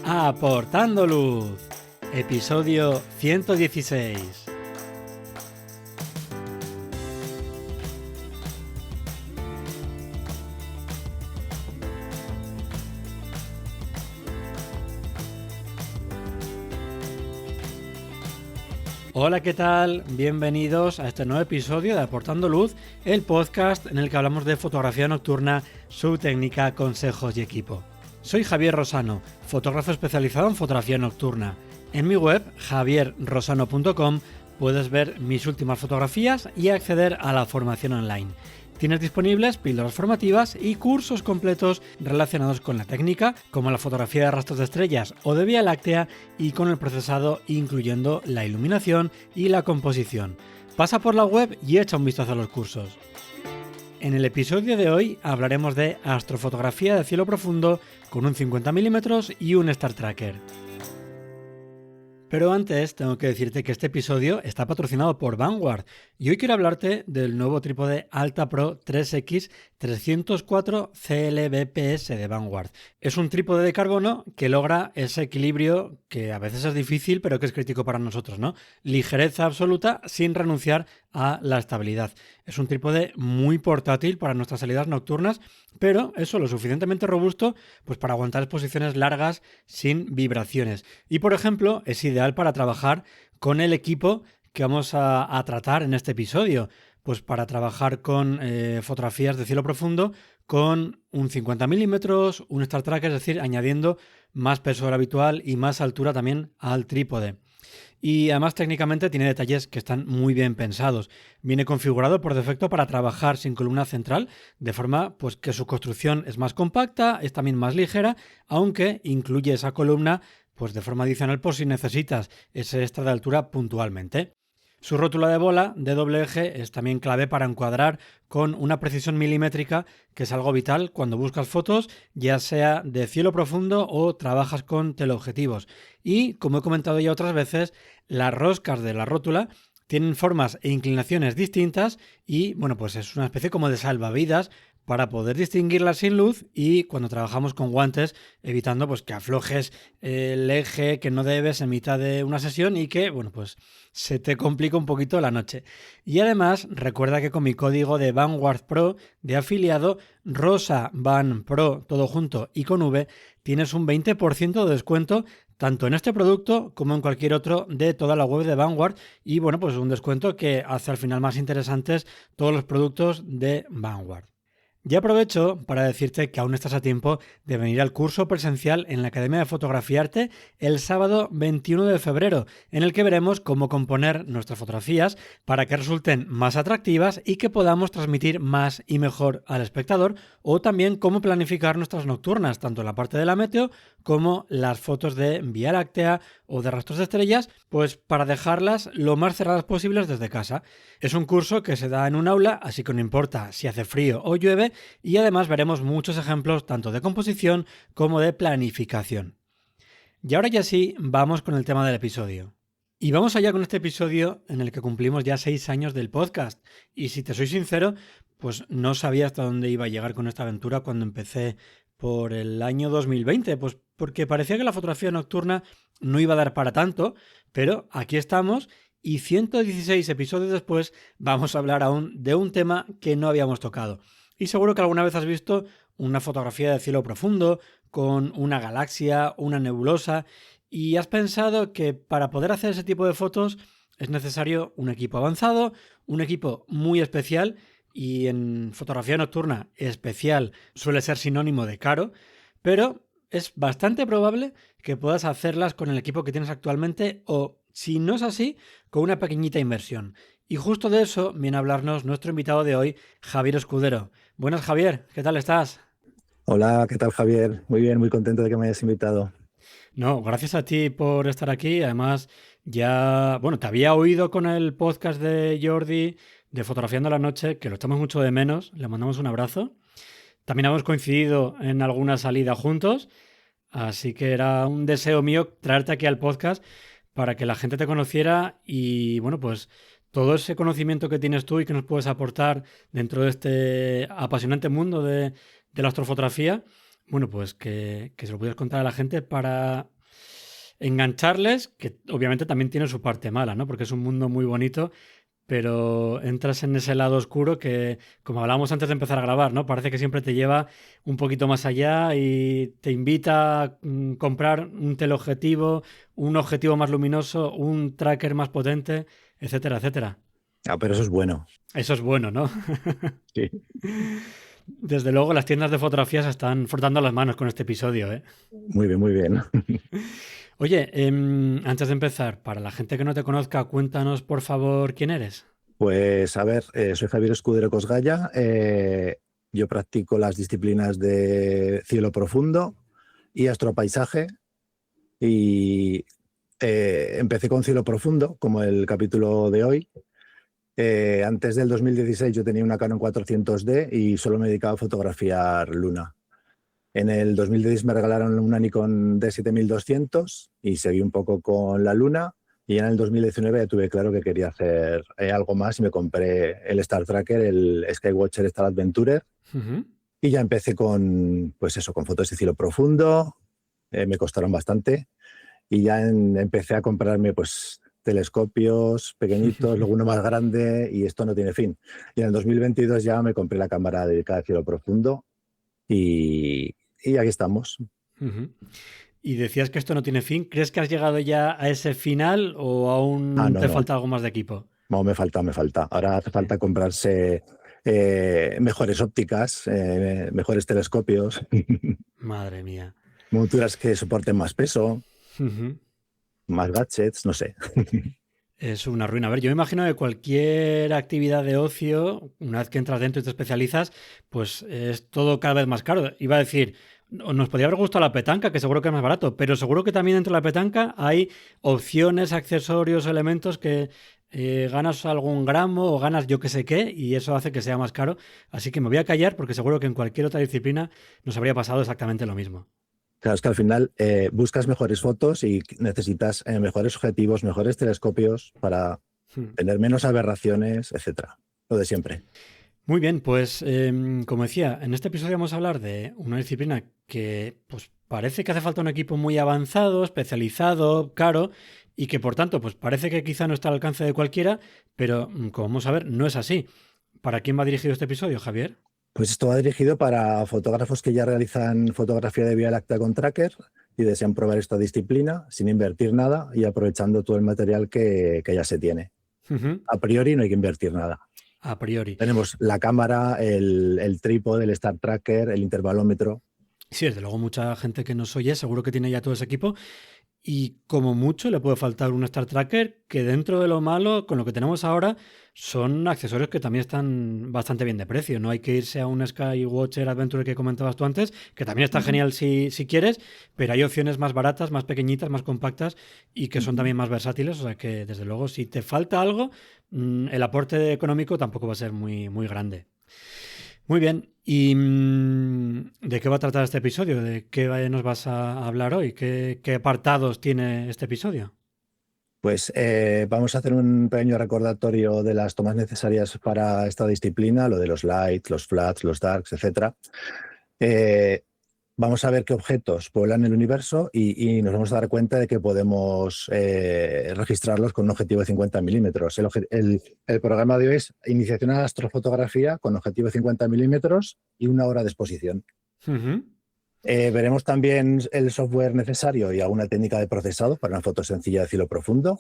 Aportando Luz, episodio 116. Hola, ¿qué tal? Bienvenidos a este nuevo episodio de Aportando Luz, el podcast en el que hablamos de fotografía nocturna, su técnica, consejos y equipo. Soy Javier Rosano, fotógrafo especializado en fotografía nocturna. En mi web, javierrosano.com, puedes ver mis últimas fotografías y acceder a la formación online. Tienes disponibles píldoras formativas y cursos completos relacionados con la técnica, como la fotografía de rastros de estrellas o de Vía Láctea, y con el procesado, incluyendo la iluminación y la composición. Pasa por la web y echa un vistazo a los cursos. En el episodio de hoy hablaremos de astrofotografía de cielo profundo con un 50 mm y un Star Tracker. Pero antes tengo que decirte que este episodio está patrocinado por Vanguard y hoy quiero hablarte del nuevo trípode Alta Pro 3X 304 CLBPS de Vanguard. Es un trípode de carbono que logra ese equilibrio que a veces es difícil pero que es crítico para nosotros, ¿no? Ligereza absoluta sin renunciar a la estabilidad. Es un trípode muy portátil para nuestras salidas nocturnas, pero eso, lo suficientemente robusto pues para aguantar exposiciones largas sin vibraciones. Y por ejemplo, es ideal para trabajar con el equipo que vamos a tratar en este episodio. Pues para trabajar con fotografías de cielo profundo con un 50 mm, un Star Tracker, es decir, añadiendo más peso del habitual y más altura también al trípode. Y además técnicamente tiene detalles que están muy bien pensados. Viene configurado por defecto para trabajar sin columna central, de forma pues que su construcción es más compacta, es también más ligera, aunque incluye esa columna pues de forma adicional por si necesitas ese extra de altura puntualmente. Su rótula de bola de doble eje es también clave para encuadrar con una precisión milimétrica, que es algo vital cuando buscas fotos, ya sea de cielo profundo o trabajas con teleobjetivos. Y, como he comentado ya otras veces, las roscas de la rótula tienen formas e inclinaciones distintas y, bueno, pues es una especie como de salvavidas para poder distinguirlas sin luz y cuando trabajamos con guantes, evitando pues que aflojes el eje que no debes en mitad de una sesión y que, bueno, pues se te complica un poquito la noche. Y además, recuerda que con mi código de Vanguard Pro de afiliado, RosaVanPro, todo junto y con V, tienes un 20% de descuento tanto en este producto como en cualquier otro de toda la web de Vanguard y, bueno, pues un descuento que hace al final más interesantes todos los productos de Vanguard. Ya aprovecho para decirte que aún estás a tiempo de venir al curso presencial en la Academia de Fotografiarte el sábado 21 de febrero, en el que veremos cómo componer nuestras fotografías para que resulten más atractivas y que podamos transmitir más y mejor al espectador, o también cómo planificar nuestras nocturnas, tanto en la parte de la meteo como las fotos de Vía Láctea o de rastros de estrellas, pues para dejarlas lo más cerradas posibles desde casa. Es un curso que se da en un aula, así que no importa si hace frío o llueve, y además veremos muchos ejemplos tanto de composición como de planificación. Y ahora ya sí, vamos con el tema del episodio. Y vamos allá con este episodio en el que cumplimos ya 6 años del podcast. Y si te soy sincero, pues no sabía hasta dónde iba a llegar con esta aventura cuando empecé por el año 2020, pues porque parecía que la fotografía nocturna no iba a dar para tanto, pero aquí estamos y 116 episodios después vamos a hablar aún de un tema que no habíamos tocado. Y seguro que alguna vez has visto una fotografía de cielo profundo con una galaxia, una nebulosa, y has pensado que para poder hacer ese tipo de fotos es necesario un equipo avanzado, un equipo muy especial, y en fotografía nocturna especial suele ser sinónimo de caro, pero es bastante probable que puedas hacerlas con el equipo que tienes actualmente o, si no es así, con una pequeñita inversión. Y justo de eso viene a hablarnos nuestro invitado de hoy, Javier Escudero. Buenas, Javier, ¿qué tal estás? Hola, ¿qué tal, Javier? Muy bien, muy contento de que me hayas invitado. No, gracias a ti por estar aquí. Además, ya, bueno, te había oído con el podcast de Jordi de Fotografiando la Noche, que lo echamos mucho de menos. Le mandamos un abrazo. También hemos coincidido en alguna salida juntos, así que era un deseo mío traerte aquí al podcast para que la gente te conociera y, bueno, pues todo ese conocimiento que tienes tú y que nos puedes aportar dentro de este apasionante mundo de la astrofotografía, bueno, pues que se lo pudieras contar a la gente para engancharles, que obviamente también tiene su parte mala, ¿no? Porque es un mundo muy bonito, pero entras en ese lado oscuro que, como hablábamos antes de empezar a grabar, ¿no? Parece que siempre te lleva un poquito más allá y te invita a comprar un teleobjetivo, un objetivo más luminoso, un tracker más potente, etcétera, etcétera. Ah, pero eso es bueno. Eso es bueno, ¿no? Sí. Desde luego las tiendas de fotografía se están frotando las manos con este episodio, ¿eh? Muy bien, muy bien. Oye, antes de empezar, para la gente que no te conozca, cuéntanos por favor quién eres. Pues a ver, soy Javier Escudero Cosgaya. Yo practico las disciplinas de cielo profundo y astropaisaje. Y empecé con cielo profundo, como el capítulo de hoy. Antes del 2016 yo tenía una Canon 400D y solo me dedicaba a fotografiar luna. En el 2010 me regalaron una Nikon D7200 y seguí un poco con la luna. Y en el 2019 ya tuve claro que quería hacer algo más y me compré el Star Tracker, el Skywatcher Star Adventurer. Ujú. Y ya empecé con, pues eso, con fotos de cielo profundo. Me costaron bastante. Y ya empecé a comprarme pues telescopios pequeñitos, luego uno más grande y esto no tiene fin. Y en el 2022 ya me compré la cámara dedicada a cielo profundo y aquí estamos. Ujú. Y decías que esto no tiene fin. ¿Crees que has llegado ya a ese final o Ah, aún no, te no, falta algo más de equipo? no, me falta, me falta. Ahora hace Sí. falta comprarse mejores ópticas, mejores telescopios, Madre mía. monturas que soporten más peso, Ujú. más gadgets, no sé. Es una ruina. A ver, yo me imagino que cualquier actividad de ocio, una vez que entras dentro y te especializas, pues es todo cada vez más caro. Iba a decir, nos podría haber gustado la petanca, que seguro que es más barato, pero seguro que también dentro de la petanca hay opciones, accesorios, elementos que ganas algún gramo o ganas yo que sé qué, y eso hace que sea más caro. Así que me voy a callar porque seguro que en cualquier otra disciplina nos habría pasado exactamente lo mismo. Claro, es que al final buscas mejores fotos y necesitas mejores objetivos, mejores telescopios para Hmm. tener menos aberraciones, etcétera. Lo de siempre. Muy bien, pues como decía, en este episodio vamos a hablar de una disciplina que pues parece que hace falta un equipo muy avanzado, especializado, caro y que por tanto pues parece que quizá no está al alcance de cualquiera, pero como vamos a ver, no es así. ¿Para quién va dirigido este episodio, Javier? Pues esto va dirigido para fotógrafos que ya realizan fotografía de Vía Láctea con tracker y desean probar esta disciplina sin invertir nada y aprovechando todo el material que ya se tiene. Ujú. A priori no hay que invertir nada. A priori. Tenemos la cámara, el trípode, el Star Tracker, el intervalómetro. Sí, desde luego mucha gente que nos oye seguro que tiene ya todo ese equipo. Y como mucho le puede faltar un Star Tracker que dentro de lo malo, con lo que tenemos ahora, son accesorios que también están bastante bien de precio. No hay que irse a un Skywatcher Adventure que comentabas tú antes, que también está Ujú. genial si quieres, pero hay opciones más baratas, más pequeñitas, más compactas y que son Ujú. también más versátiles. O sea que desde luego si te falta algo, el aporte económico tampoco va a ser muy grande. Muy bien. ¿Y de qué va a tratar este episodio? ¿De qué nos vas a hablar hoy? ¿Qué apartados tiene este episodio? Pues vamos a hacer un pequeño recordatorio de las tomas necesarias para esta disciplina, lo de los lights, los flats, los darks, etcétera. Eh, Vamos a ver qué objetos pueblan el universo y nos vamos a dar cuenta de que podemos registrarlos con un objetivo de 50 milímetros. El programa de hoy es iniciación a la astrofotografía con objetivo de 50 milímetros y una hora de exposición. Ujú. Veremos también el software necesario y alguna técnica de procesado para una foto sencilla de cielo profundo.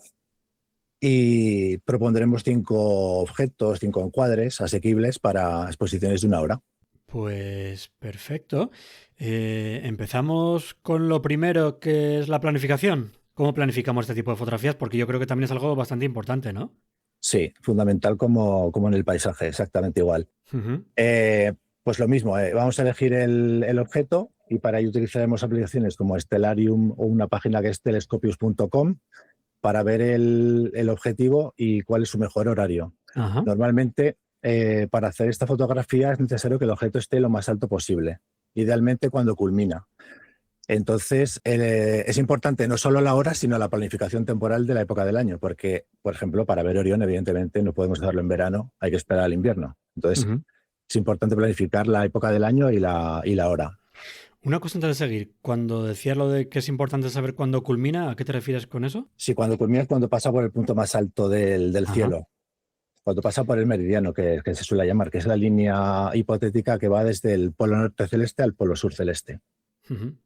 Y propondremos 5 objetos, 5 encuadres asequibles para exposiciones de una hora. Pues perfecto. Empezamos con lo primero, que es la planificación. ¿Cómo planificamos este tipo de fotografías? Porque yo creo que también es algo bastante importante, ¿no? Sí, fundamental como en el paisaje, exactamente igual. Ujú. Eh, pues lo mismo, vamos a elegir el objeto y para ello utilizaremos aplicaciones como Stellarium o una página que es telescopios.com para ver el objetivo y cuál es su mejor horario. Ajá. Normalmente, para hacer esta fotografía es necesario que el objeto esté lo más alto posible, idealmente cuando culmina. Entonces, es importante no solo la hora, sino la planificación temporal de la época del año, porque, por ejemplo, para ver Orión, evidentemente, no podemos hacerlo en verano, hay que esperar al invierno. Entonces, Ujú. es importante planificar la época del año y la hora. Una cosa antes de seguir, cuando decías lo de que es importante saber cuándo culmina, ¿a qué te refieres con eso? Sí, cuando culmina es cuando pasa por el punto más alto del Ajá. cielo, cuando pasa por el meridiano, que se suele llamar, que es la línea hipotética que va desde el polo norte celeste al polo sur celeste. Ujú.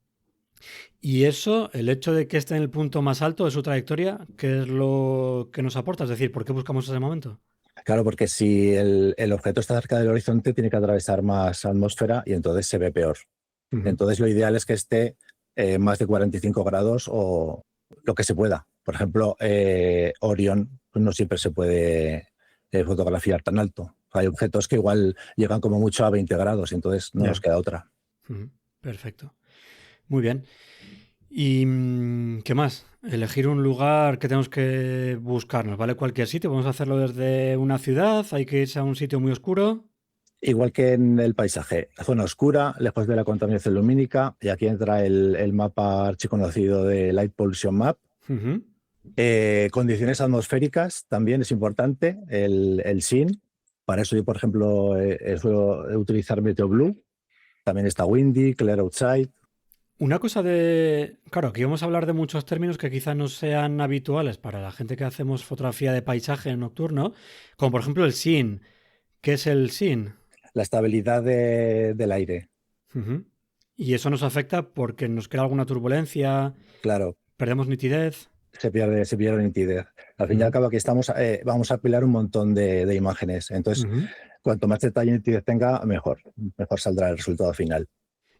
Y eso, el hecho de que esté en el punto más alto de su trayectoria, ¿qué es lo que nos aporta? Es decir, ¿por qué buscamos ese momento? Claro, porque si el objeto está cerca del horizonte, tiene que atravesar más atmósfera y entonces se ve peor. Ujú. Entonces, lo ideal es que esté más de 45 grados o lo que se pueda. Por ejemplo, Orión pues no siempre se puede fotografiar tan alto. Hay objetos que igual llegan como mucho a 20 grados, entonces no nos Ya. queda otra. Ujú. Perfecto. Muy bien. ¿Y qué más? Elegir un lugar que tenemos que buscarnos, ¿vale? Cualquier sitio, podemos hacerlo desde una ciudad, hay que irse a un sitio muy oscuro. Igual que en el paisaje, zona oscura, lejos de la contaminación lumínica, y aquí entra el mapa archiconocido de Light Pollution Map. Ujú. Condiciones atmosféricas también es importante, el SIN. Para eso yo, por ejemplo, suelo utilizar Meteo Blue. También está Windy, Clear Outside. Una cosa de... Claro, aquí vamos a hablar de muchos términos que quizás no sean habituales para la gente que hacemos fotografía de paisaje nocturno, como por ejemplo el SIN. ¿Qué es el SIN? La estabilidad del aire, Ujú. Y eso nos afecta porque nos crea alguna turbulencia, claro, perdemos nitidez. se pierde nitidez. Al fin y al Ujú. cabo, aquí estamos, vamos a apilar un montón de imágenes. Entonces, Ujú. cuanto más detalle y nitidez tenga, mejor saldrá el resultado final.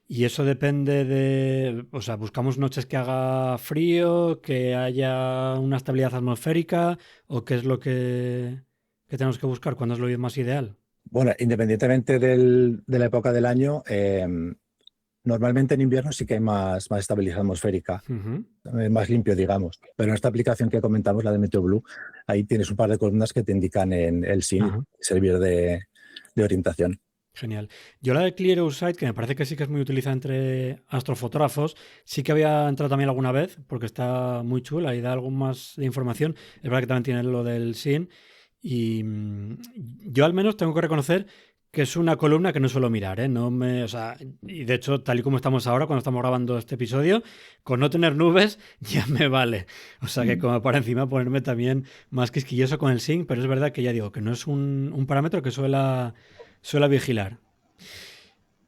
Y eso depende de, o sea, buscamos noches que haga frío, que haya una estabilidad atmosférica, o qué es lo que tenemos que buscar, cuándo es lo más ideal. Bueno, independientemente de la época del año, normalmente en invierno sí que hay más estabilidad atmosférica, Ujú. más limpio, digamos. Pero en esta aplicación que comentamos, la de MeteoBlue, ahí tienes un par de columnas que te indican en el SIN y Ajá. servir de orientación. Genial. Yo la de Clear Outside, que me parece que sí que es muy utilizada entre astrofotógrafos, sí que había entrado también alguna vez, porque está muy chula y da algo más de información. Es verdad que también tiene lo del SIN. Y yo al menos tengo que reconocer que es una columna que no suelo mirar, ¿eh? No me, o sea, y de hecho, tal y como estamos ahora, cuando estamos grabando este episodio, con no tener nubes ya me vale. O sea que Mm. como para encima ponerme también más quisquilloso con el SIN, pero es verdad que ya digo que no es un parámetro que suela vigilar.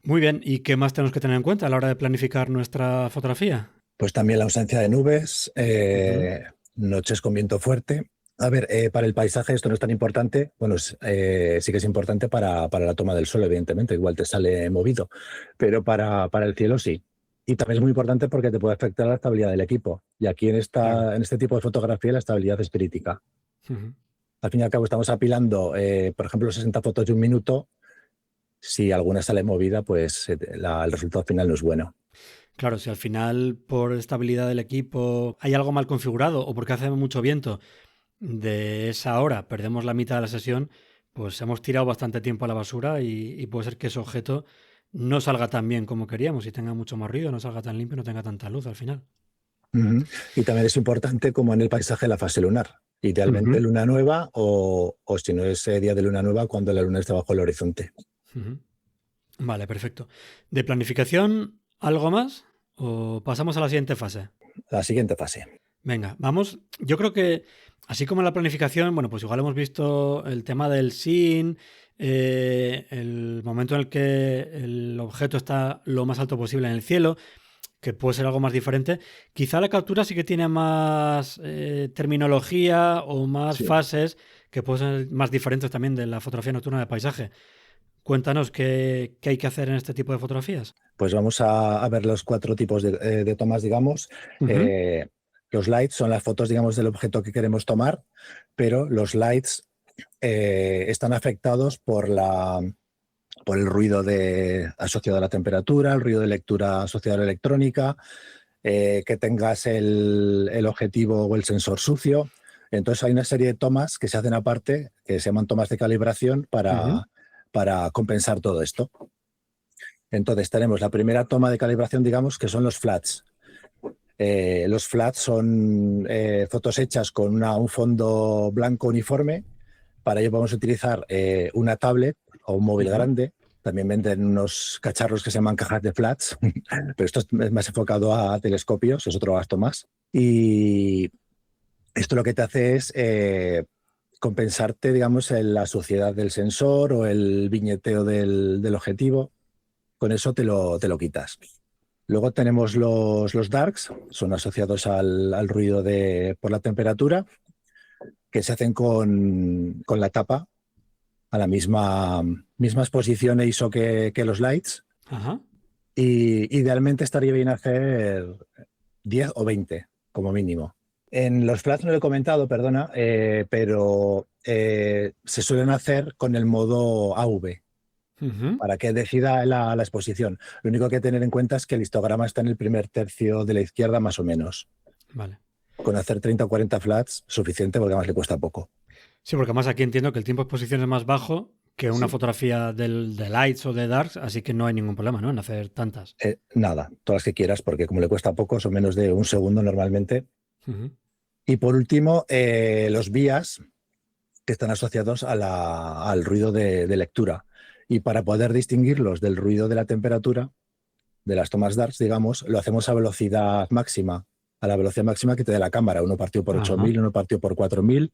Muy bien, ¿y qué más tenemos que tener en cuenta a la hora de planificar nuestra fotografía? Pues también la ausencia de nubes, Ujú. noches con viento fuerte. A ver, para el paisaje esto no es tan importante. Bueno, sí que es importante para la toma del sol, evidentemente, igual te sale movido, pero para el cielo sí. Y también es muy importante porque te puede afectar la estabilidad del equipo. Y aquí Claro. en este tipo de fotografía la estabilidad es crítica. Ujú. Al fin y al cabo estamos apilando, por ejemplo, 60 fotos de un minuto. Si alguna sale movida, pues el resultado final no es bueno. Claro, si al final por estabilidad del equipo hay algo mal configurado o porque hace mucho viento, de esa hora perdemos la mitad de la sesión, pues hemos tirado bastante tiempo a la basura y puede ser que ese objeto no salga tan bien como queríamos y tenga mucho más ruido, no salga tan limpio, no tenga tanta luz al final. Ujú. Y también es importante, como en el paisaje, la fase lunar. Idealmente Ujú. luna nueva o si no es día de luna nueva, cuando la luna está bajo el horizonte. Ujú. Vale, perfecto. ¿De planificación algo más o pasamos a la siguiente fase? La siguiente fase. Venga, vamos. Yo creo que, así como en la planificación, bueno, pues igual hemos visto el tema del SIN, el momento en el que el objeto está lo más alto posible en el cielo, que puede ser algo más diferente. Quizá la captura sí que tiene más terminología o más Sí. fases que pueden ser más diferentes también de la fotografía nocturna de paisaje. Cuéntanos qué hay que hacer en este tipo de fotografías. Pues vamos a ver los cuatro tipos de tomas, digamos. Ujú. Eh, los lights son las fotos, digamos, del objeto que queremos tomar, pero los lights están afectados por el ruido asociado a la temperatura, el ruido de lectura asociado a la electrónica, que tengas el objetivo o el sensor sucio. Entonces hay una serie de tomas que se hacen aparte, que se llaman tomas de calibración Ujú. para compensar todo esto. Entonces tenemos la primera toma de calibración, digamos, que son los flats. Los flats son fotos hechas con un fondo blanco uniforme. Para ello vamos a utilizar una tablet o un móvil Ujú. grande También venden unos cacharros que se llaman cajas de flats, pero esto es más enfocado a telescopios, es otro gasto más. Y esto lo que te hace es compensarte, digamos, en la suciedad del sensor o el viñeteo del objetivo. Con eso te lo quitas. Luego tenemos los darks, son asociados al ruido por la temperatura, que se hacen con la tapa a la misma exposición ISO que los lights. Ajá. Y idealmente estaría bien hacer 10 o 20 como mínimo. En los flats no lo he comentado, perdona, pero se suelen hacer con el modo AV Ujú. para que decida la exposición. Lo único que hay que tener en cuenta es que el histograma está en el primer tercio de la izquierda más o menos. Vale. Con hacer 30 o 40 flats suficiente porque además le cuesta poco. Sí, porque además aquí entiendo que el tiempo de exposición es más bajo que una Sí. fotografía de lights o de darks, así que no hay ningún problema, ¿no? En hacer tantas. Nada, todas las que quieras porque como le cuesta poco son menos de un segundo normalmente. Ujú. Y por último, los vías que están asociados al ruido de lectura. Y para poder distinguirlos del ruido de la temperatura, de las tomas darks, digamos, lo hacemos a velocidad máxima, a la velocidad máxima que te dé la cámara. Uno partido por Ajá. 8000, uno partido por 4000.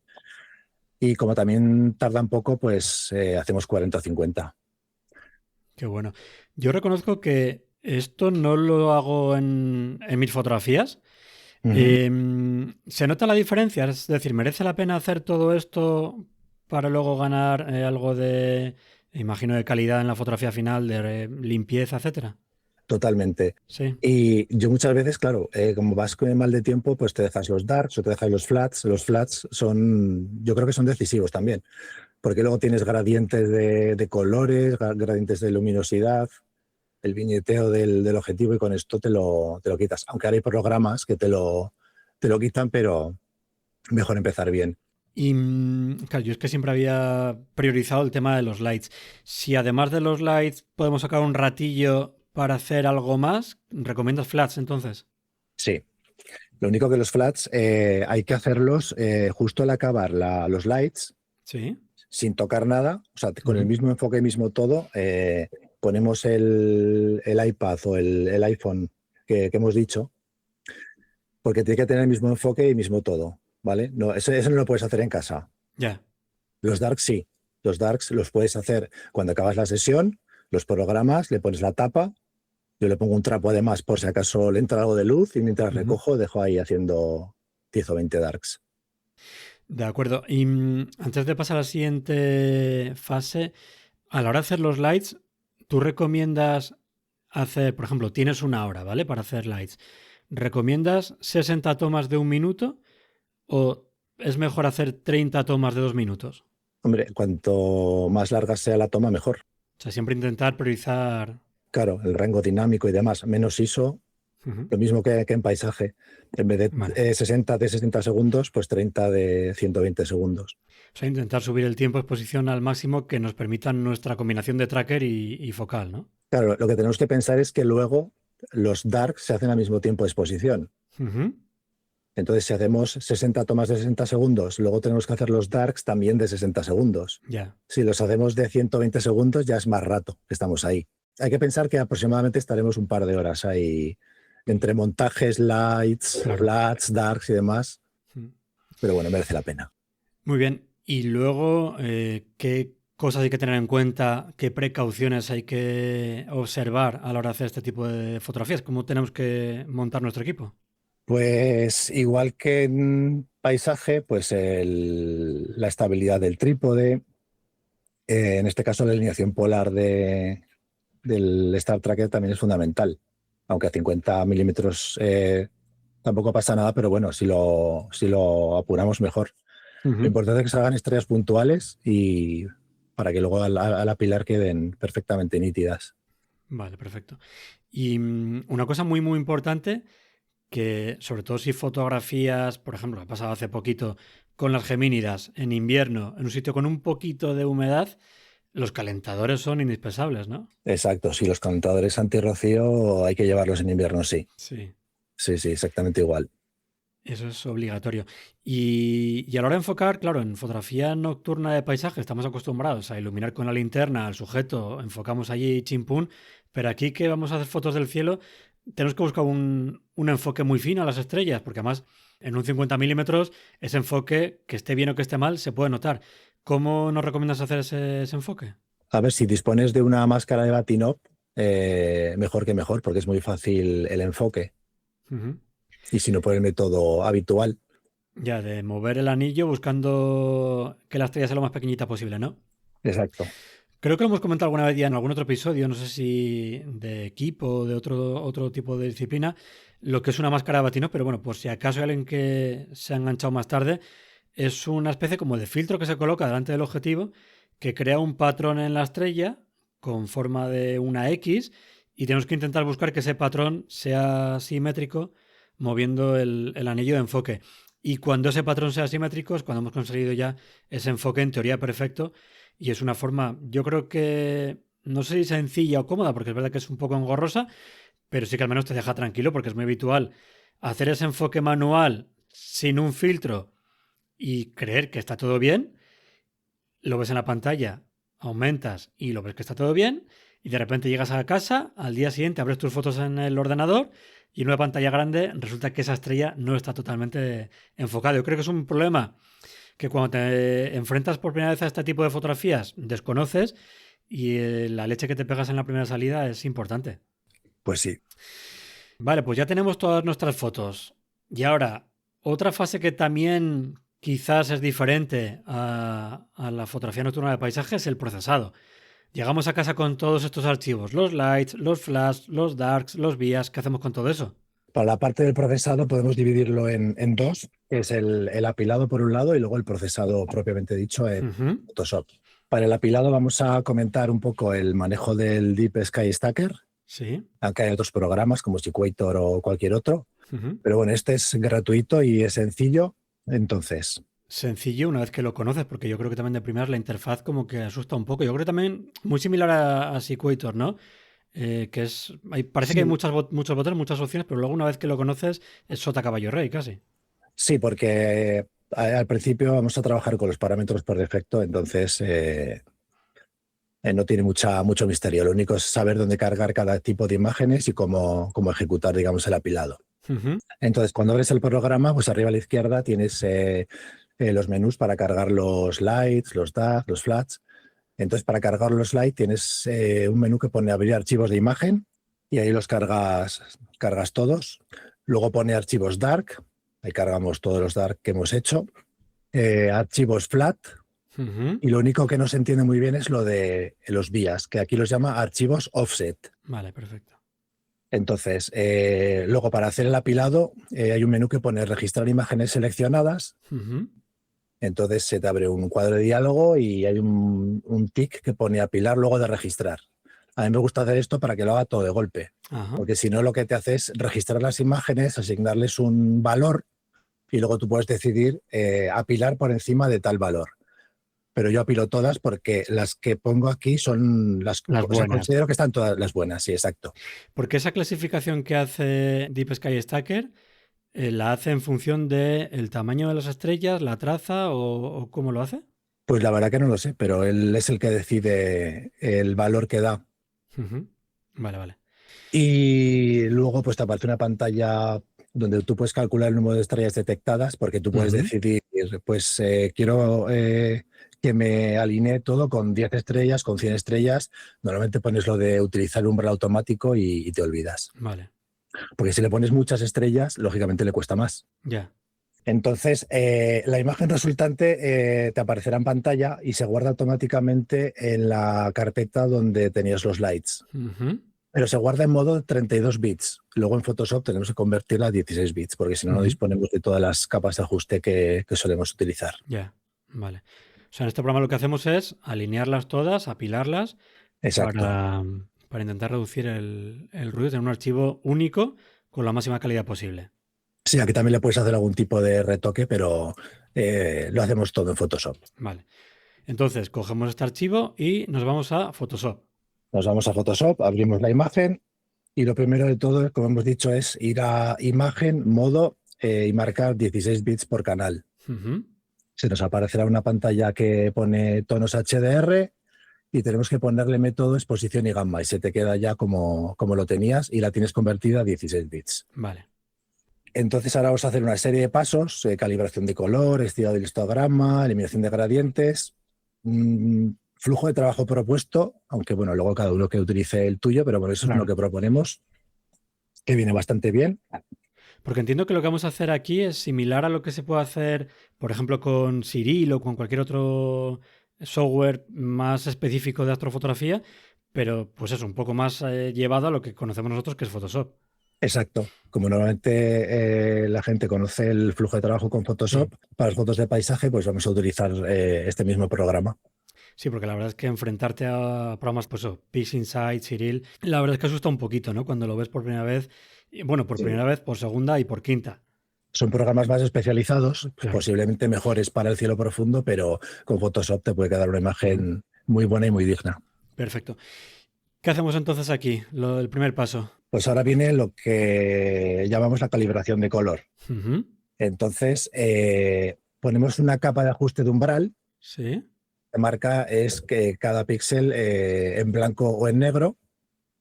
Y como también tardan poco, pues hacemos 40 o 50. Qué bueno. Yo reconozco que esto no lo hago en mis fotografías. Ujú. ¿Se nota la diferencia? Es decir, ¿merece la pena hacer todo esto para luego ganar algo de, imagino, de calidad en la fotografía final, de limpieza, etcétera? Totalmente. Sí. Y yo muchas veces, claro, como vas con el mal de tiempo, pues te dejas los darks o te dejas los flats. Los flats son, yo creo que son decisivos también, porque luego tienes gradientes de colores, gradientes de luminosidad, el viñeteo del objetivo y con esto te lo quitas. Aunque ahora hay programas que te lo quitan, pero mejor empezar bien. Y claro, yo es que siempre había priorizado el tema de los lights. Si además de los lights podemos sacar un ratillo para hacer algo más, ¿recomiendas flats entonces? Sí. Lo único que los flats hay que hacerlos justo al acabar los lights, Sí. sin tocar nada, o sea, con el Ujú. mismo enfoque, mismo todo, ponemos el iPad o el iPhone que hemos dicho, porque tiene que tener el mismo enfoque y mismo todo, ¿vale? No, eso no lo puedes hacer en casa. Ya. Los darks sí, los darks los puedes hacer cuando acabas la sesión, los programas, le pones la tapa, yo le pongo un trapo además por si acaso le entra algo de luz y mientras Ujú. recojo dejo ahí haciendo 10 o 20 darks. De acuerdo. Y antes de pasar a la siguiente fase, a la hora de hacer los lights, ¿tú recomiendas hacer, por ejemplo, tienes una hora, ¿vale? Para hacer lights. ¿Recomiendas 60 tomas de 1 minuto o es mejor hacer 30 tomas de 2 minutos? Hombre, cuanto más larga sea la toma, mejor. O sea, siempre intentar priorizar. Claro, el rango dinámico y demás, menos ISO, Ujú. lo mismo que en paisaje. En vez de Vale. 60 de 60 segundos, pues 30 de 120 segundos. O sea, intentar subir el tiempo de exposición al máximo que nos permita nuestra combinación de tracker y focal, ¿no? Claro, lo que tenemos que pensar es que luego los darks se hacen al mismo tiempo de exposición. Ujú. Entonces, si hacemos 60 tomas de 60 segundos, luego tenemos que hacer los darks también de 60 segundos. Ya. Si los hacemos de 120 segundos, ya es más rato que estamos ahí. Hay que pensar que aproximadamente estaremos un par de horas ahí entre montajes, lights, Claro. flats, darks y demás. Mm. Pero bueno, merece la pena. Muy bien. Y luego, ¿qué cosas hay que tener en cuenta? ¿Qué precauciones hay que observar a la hora de hacer este tipo de fotografías? ¿Cómo tenemos que montar nuestro equipo? Pues igual que en paisaje, pues la estabilidad del trípode, en este caso la alineación polar del Star Tracker también es fundamental, aunque a 50 milímetros tampoco pasa nada, pero bueno, si lo apuramos mejor. Lo Ujú. importante es que salgan estrellas puntuales y para que luego al apilar queden perfectamente nítidas. Vale, perfecto. Y una cosa muy, muy importante, que sobre todo si fotografías, por ejemplo, ha pasado hace poquito con las gemínidas en invierno, en un sitio con un poquito de humedad, los calentadores son indispensables, ¿no? Exacto, si los calentadores antirrocío hay que llevarlos en invierno, sí. Sí. Sí, sí, exactamente igual. Eso es obligatorio. Y a la hora de enfocar, claro, en fotografía nocturna de paisaje estamos acostumbrados a iluminar con la linterna al sujeto, enfocamos allí chimpún, pero aquí que vamos a hacer fotos del cielo, tenemos que buscar un enfoque muy fino a las estrellas, porque además en un 50 milímetros ese enfoque, que esté bien o que esté mal, se puede notar. ¿Cómo nos recomiendas hacer ese enfoque? A ver, si dispones de una máscara de Batinop, mejor que mejor, porque es muy fácil el enfoque. Ujú. Y si no, por el método habitual. Ya, de mover el anillo buscando que la estrella sea lo más pequeñita posible, ¿no? Exacto. Creo que lo hemos comentado alguna vez ya en algún otro episodio, no sé si de equipo o de otro tipo de disciplina, lo que es una máscara de Batinov, pero bueno, por si acaso hay alguien que se ha enganchado más tarde, es una especie como de filtro que se coloca delante del objetivo que crea un patrón en la estrella con forma de una X y tenemos que intentar buscar que ese patrón sea simétrico moviendo el anillo de enfoque. Y cuando ese patrón sea simétrico es cuando hemos conseguido ya ese enfoque en teoría perfecto y es una forma, yo creo que, no sé si sencilla o cómoda, porque es verdad que es un poco engorrosa, pero sí que al menos te deja tranquilo porque es muy habitual hacer ese enfoque manual sin un filtro y creer que está todo bien, lo ves en la pantalla, aumentas y lo ves que está todo bien, y de repente llegas a casa, al día siguiente abres tus fotos en el ordenador y en una pantalla grande resulta que esa estrella no está totalmente enfocada. Yo creo que es un problema que cuando te enfrentas por primera vez a este tipo de fotografías desconoces y la leche que te pegas en la primera salida es importante. Pues sí. Vale, pues ya tenemos todas nuestras fotos. Y ahora, otra fase que también quizás es diferente a la fotografía nocturna de paisaje es el procesado. Llegamos a casa con todos estos archivos, los lights, los flash, los darks, los vías. ¿Qué hacemos con todo eso? Para la parte del procesado podemos dividirlo en dos, que es el apilado por un lado y luego el procesado propiamente dicho en Ujú. Photoshop. Para el apilado vamos a comentar un poco el manejo del Deep Sky Stacker, Sí. aunque hay otros programas como Sequator o cualquier otro. Ujú. Pero bueno, este es gratuito y es sencillo. Entonces, Sencillo una vez que lo conoces, porque yo creo que también de primeras la interfaz como que asusta un poco. Yo creo también muy similar a Sequator, ¿no? Que es, parece que hay sí, muchos botones, muchas opciones, pero luego una vez que lo conoces es sota caballo rey, casi. sí, porque al principio vamos a trabajar con los parámetros por defecto, entonces no tiene mucho misterio. Lo único es saber dónde cargar cada tipo de imágenes y cómo ejecutar, digamos, el apilado. Ujú. Entonces, cuando abres el programa, pues arriba a la izquierda tienes los menús para cargar los lights, los dark, los flats. Entonces, para cargar los lights tienes un menú que pone abrir archivos de imagen y ahí los cargas todos. Luego pone archivos dark, ahí cargamos todos los dark que hemos hecho. Archivos flat, Ujú. y lo único que no se entiende muy bien es lo de los vías, que aquí los llama archivos offset. Vale, perfecto. Entonces, luego para hacer el apilado hay un menú que pone registrar imágenes seleccionadas. Ujú. Entonces se te abre un cuadro de diálogo y hay un tic que pone apilar luego de registrar. A mí me gusta hacer esto para que lo haga todo de golpe, Ajá. porque si no lo que te hace es registrar las imágenes, asignarles un valor y luego tú puedes decidir apilar por encima de tal valor. Pero yo apilo todas porque las que pongo aquí son Las o sea, buenas. considero que están todas las buenas, sí, exacto. Porque esa clasificación que hace Deep Sky Stacker la hace en función del tamaño de las estrellas, la traza o cómo lo hace. Pues la verdad que no lo sé, pero él es el que decide el valor que da. Ujú. Vale, vale. Y luego pues te aparece una pantalla donde tú puedes calcular el número de estrellas detectadas, porque tú puedes Ujú. decidir, pues quiero que me alinee todo con 10 estrellas, con 100 estrellas. Normalmente pones lo de utilizar el umbral automático y te olvidas. Vale, Porque si le pones muchas estrellas, lógicamente le cuesta más. ya. Entonces, la imagen resultante te aparecerá en pantalla y se guarda automáticamente en la carpeta donde tenías los lights. Ujú. Pero se guarda en modo 32 bits. Luego en Photoshop tenemos que convertirla a 16 bits, porque si no, no Ujú. disponemos de todas las capas de ajuste que solemos utilizar. Ya, vale. O sea, en este programa lo que hacemos es alinearlas todas, apilarlas Exacto. para intentar reducir el ruido, tener un archivo único con la máxima calidad posible. Sí, aquí también le puedes hacer algún tipo de retoque, pero lo hacemos todo en Photoshop. Vale. Entonces, cogemos este archivo y nos vamos a Photoshop. Nos vamos a Photoshop, abrimos la imagen y lo primero de todo, como hemos dicho, es ir a imagen, modo y marcar 16 bits por canal. Ujú. Se nos aparecerá una pantalla que pone tonos HDR y tenemos que ponerle método exposición y gamma y se te queda ya como lo tenías y la tienes convertida a 16 bits. Vale. Entonces ahora vamos a hacer una serie de pasos, calibración de color, estirado del histograma, eliminación de gradientes, flujo de trabajo propuesto, aunque bueno, luego cada uno que utilice el tuyo, pero bueno, eso Claro. es lo que proponemos, que viene bastante bien. Porque entiendo que lo que vamos a hacer aquí es similar a lo que se puede hacer, por ejemplo, con Siril o con cualquier otro software más específico de astrofotografía, pero pues eso, un poco más llevado a lo que conocemos nosotros, que es Photoshop. Exacto. Como normalmente la gente conoce el flujo de trabajo con Sí, Photoshop, para las fotos de paisaje, pues vamos a utilizar este mismo programa. sí, porque la verdad es que enfrentarte a programas, pues eso, PixInsight, Siril, la verdad es que asusta un poquito, ¿no? Cuando lo ves por primera vez, y, bueno, por Sí. primera vez, por segunda y por quinta. Son programas más especializados, Claro, posiblemente mejores para el cielo profundo, pero con Photoshop te puede quedar una ujú, imagen muy buena y muy digna. perfecto. ¿Qué hacemos entonces aquí? El primer paso. Pues ahora viene lo que llamamos la calibración de color. Ujú, Entonces, ponemos una capa de ajuste de umbral. sí, La marca es que cada píxel en blanco o en negro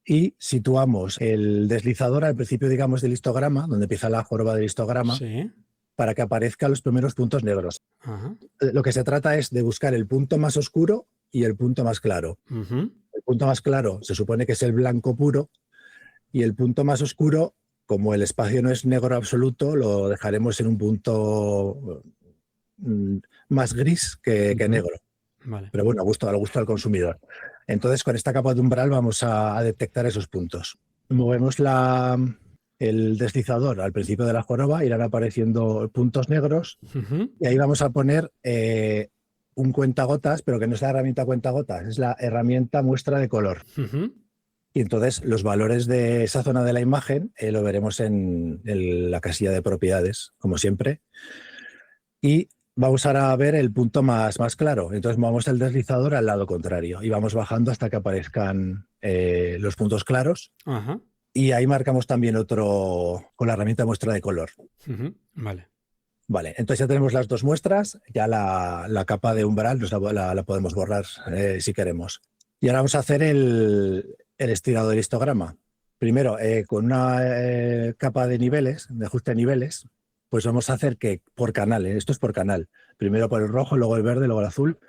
y situamos el deslizador al principio, digamos, del histograma, donde empieza la joroba del histograma, sí, para que aparezcan los primeros puntos negros. ajá, Lo que se trata es de buscar el punto más oscuro y el punto más claro. ujú, El punto más claro se supone que es el blanco puro y el punto más oscuro, como el espacio no es negro absoluto, lo dejaremos en un punto más gris que ujú, negro. vale. Pero bueno, al gusto del consumidor. Entonces, con esta capa de umbral vamos a detectar esos puntos. Movemos el deslizador al principio de la joroba, irán apareciendo puntos negros Ujú, y ahí vamos a poner un cuentagotas, pero que no es la herramienta cuentagotas, es la herramienta muestra de color. ujú, Y entonces los valores de esa zona de la imagen lo veremos en la casilla de propiedades, como siempre. Y vamos ahora a ver el punto más claro. Entonces movemos el deslizador al lado contrario y vamos bajando hasta que aparezcan los puntos claros. ajá, Y ahí marcamos también otro con la herramienta muestra de color. ujú, vale. Vale, entonces ya tenemos las dos muestras, ya la capa de umbral la podemos borrar si queremos. Y ahora vamos a hacer el estirado del histograma. Primero, con una capa de niveles, de ajuste de niveles, pues vamos a hacer que por canal, esto es por canal, primero por el rojo, luego el verde, luego el azul,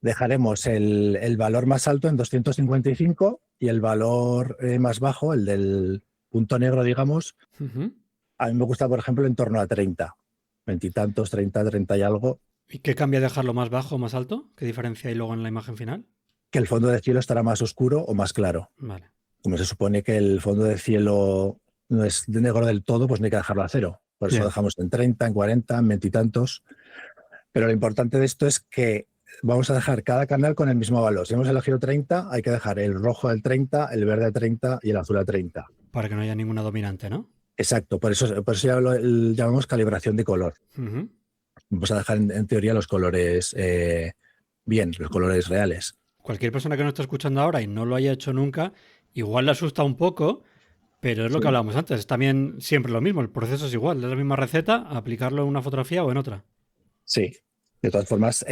dejaremos el valor más alto en 255 y el valor más bajo, el del punto negro, digamos, Ujú. a mí me gusta, por ejemplo, en torno a 30, veintitantos, 30, 30 y algo, ¿Y qué cambia dejarlo más bajo o más alto? ¿Qué diferencia hay luego en la imagen final? que el fondo de cielo estará más oscuro o más claro. Vale. Como se supone que el fondo de cielo no es de negro del todo, pues no hay que dejarlo a cero. Por eso Bien. dejamos en 30, en 40, en veintitantos. Pero lo importante de esto es que vamos a dejar cada canal con el mismo valor. Si hemos elegido 30, hay que dejar el rojo al 30, el verde al 30 y el azul al 30. Para que no haya ninguna dominante, ¿no? Exacto, por eso ya lo llamamos calibración de color. Ujú. Vamos a dejar en teoría los colores bien, los colores reales. Cualquier persona que no esté escuchando ahora y no lo haya hecho nunca, igual le asusta un poco, pero es lo que Sí. hablábamos antes. Es también siempre lo mismo. El proceso es igual. Es la misma receta, aplicarlo en una fotografía o en otra. Sí. De todas formas,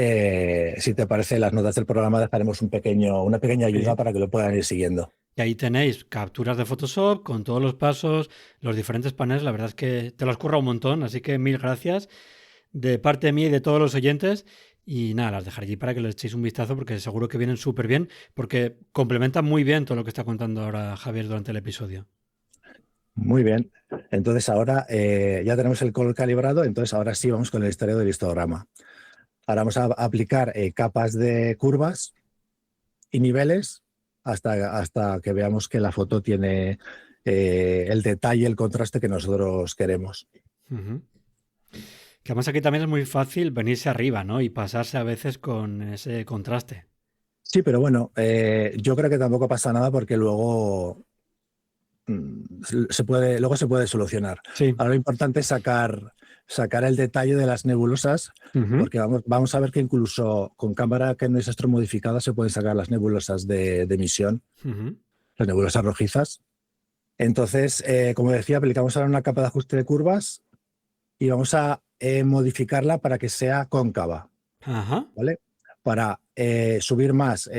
si te parece, en las notas del programa dejaremos una pequeña ayuda Sí. para que lo puedan ir siguiendo. Y ahí tenéis capturas de Photoshop con todos los pasos, los diferentes paneles. La verdad es que te lo has currado un montón, así que mil gracias de parte mía y de todos los oyentes. Y nada, las dejaré allí para que les echéis un vistazo porque seguro que vienen súper bien, porque complementan muy bien todo lo que está contando ahora Javier durante el episodio. Muy bien. Entonces ahora ya tenemos el color calibrado, entonces ahora sí vamos con el historia del histograma. Ahora vamos a aplicar capas de curvas y niveles hasta que veamos que la foto tiene el detalle, el contraste que nosotros queremos. Ujú. Que además aquí también es muy fácil venirse arriba, ¿no? Y pasarse a veces con ese contraste. Sí, pero bueno, yo creo que tampoco pasa nada porque luego se puede solucionar. Sí. Ahora lo importante es sacar el detalle de las nebulosas, Ujú. porque vamos a ver que incluso con cámara que no es astromodificada se pueden sacar las nebulosas de emisión, Ujú. las nebulosas rojizas. Entonces, como decía, aplicamos ahora una capa de ajuste de curvas y vamos a modificarla para que sea cóncava, Ajá. ¿vale? Para subir más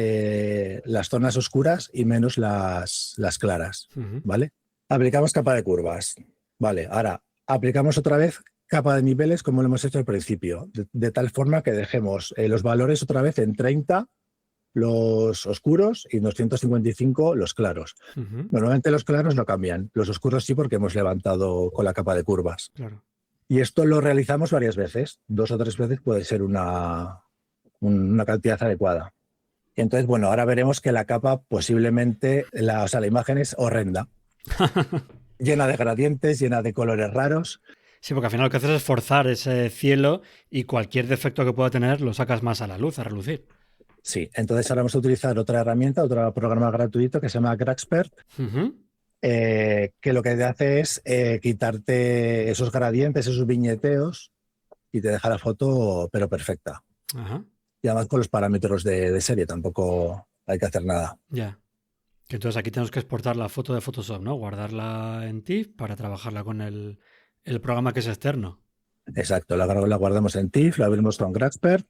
las zonas oscuras y menos las claras, Ujú. ¿vale? Aplicamos capa de curvas, ¿vale? Ahora aplicamos otra vez capa de niveles como lo hemos hecho al principio, de tal forma que dejemos los valores otra vez en 30 los oscuros y 255 los claros. Ujú. Normalmente los claros no cambian, los oscuros sí porque hemos levantado con la capa de curvas. Claro. Y esto lo realizamos varias veces, 2 o 3 veces puede ser una cantidad adecuada. Y entonces, bueno, ahora veremos que la capa posiblemente, o sea, la imagen es horrenda, llena de gradientes, llena de colores raros. Sí, porque al final lo que haces es forzar ese cielo y cualquier defecto que pueda tener lo sacas más a la luz, a relucir. Sí, entonces ahora vamos a utilizar otra herramienta, otro programa gratuito que se llama Graxpert, Ujú. que lo que te hace es quitarte esos gradientes, esos viñeteos y te deja la foto pero perfecta. Ajá. Y además con los parámetros de serie tampoco hay que hacer nada. Ya. Que entonces aquí tenemos que exportar la foto de Photoshop, ¿no? Guardarla en TIFF para trabajarla con el programa que es externo. Exacto, la guardamos en TIFF, la abrimos con Graxpert,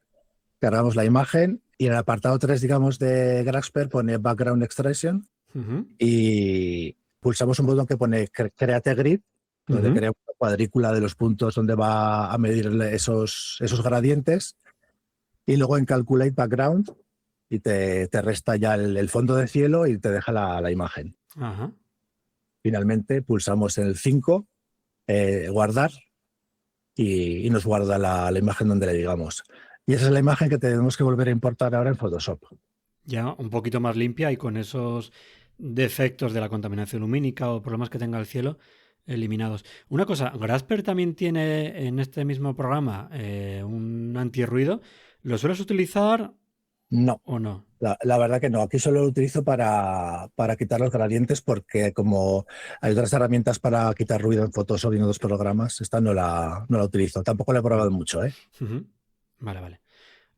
cargamos la imagen y en el apartado 3, digamos, de Graxpert pone Background Extraction Ujú. y pulsamos un botón que pone Create Grid, donde Ujú. crea una cuadrícula de los puntos donde va a medir esos gradientes y luego en Calculate Background y te resta ya el fondo de cielo y te deja la imagen. Ajá. Finalmente pulsamos en el 5, guardar y nos guarda la imagen donde le digamos. Y esa es la imagen que tenemos que volver a importar ahora en Photoshop. Ya un poquito más limpia y con esos defectos de la contaminación lumínica o problemas que tenga el cielo eliminados. Una cosa, Grasper también tiene en este mismo programa un antirruido. ¿Lo sueles utilizar No, o no? la verdad que no. Aquí solo lo utilizo para quitar los gradientes porque como hay otras herramientas para quitar ruido en Photoshop y en otros programas, esta no la utilizo. Tampoco la he probado mucho, ¿eh? Ujú. Vale, vale.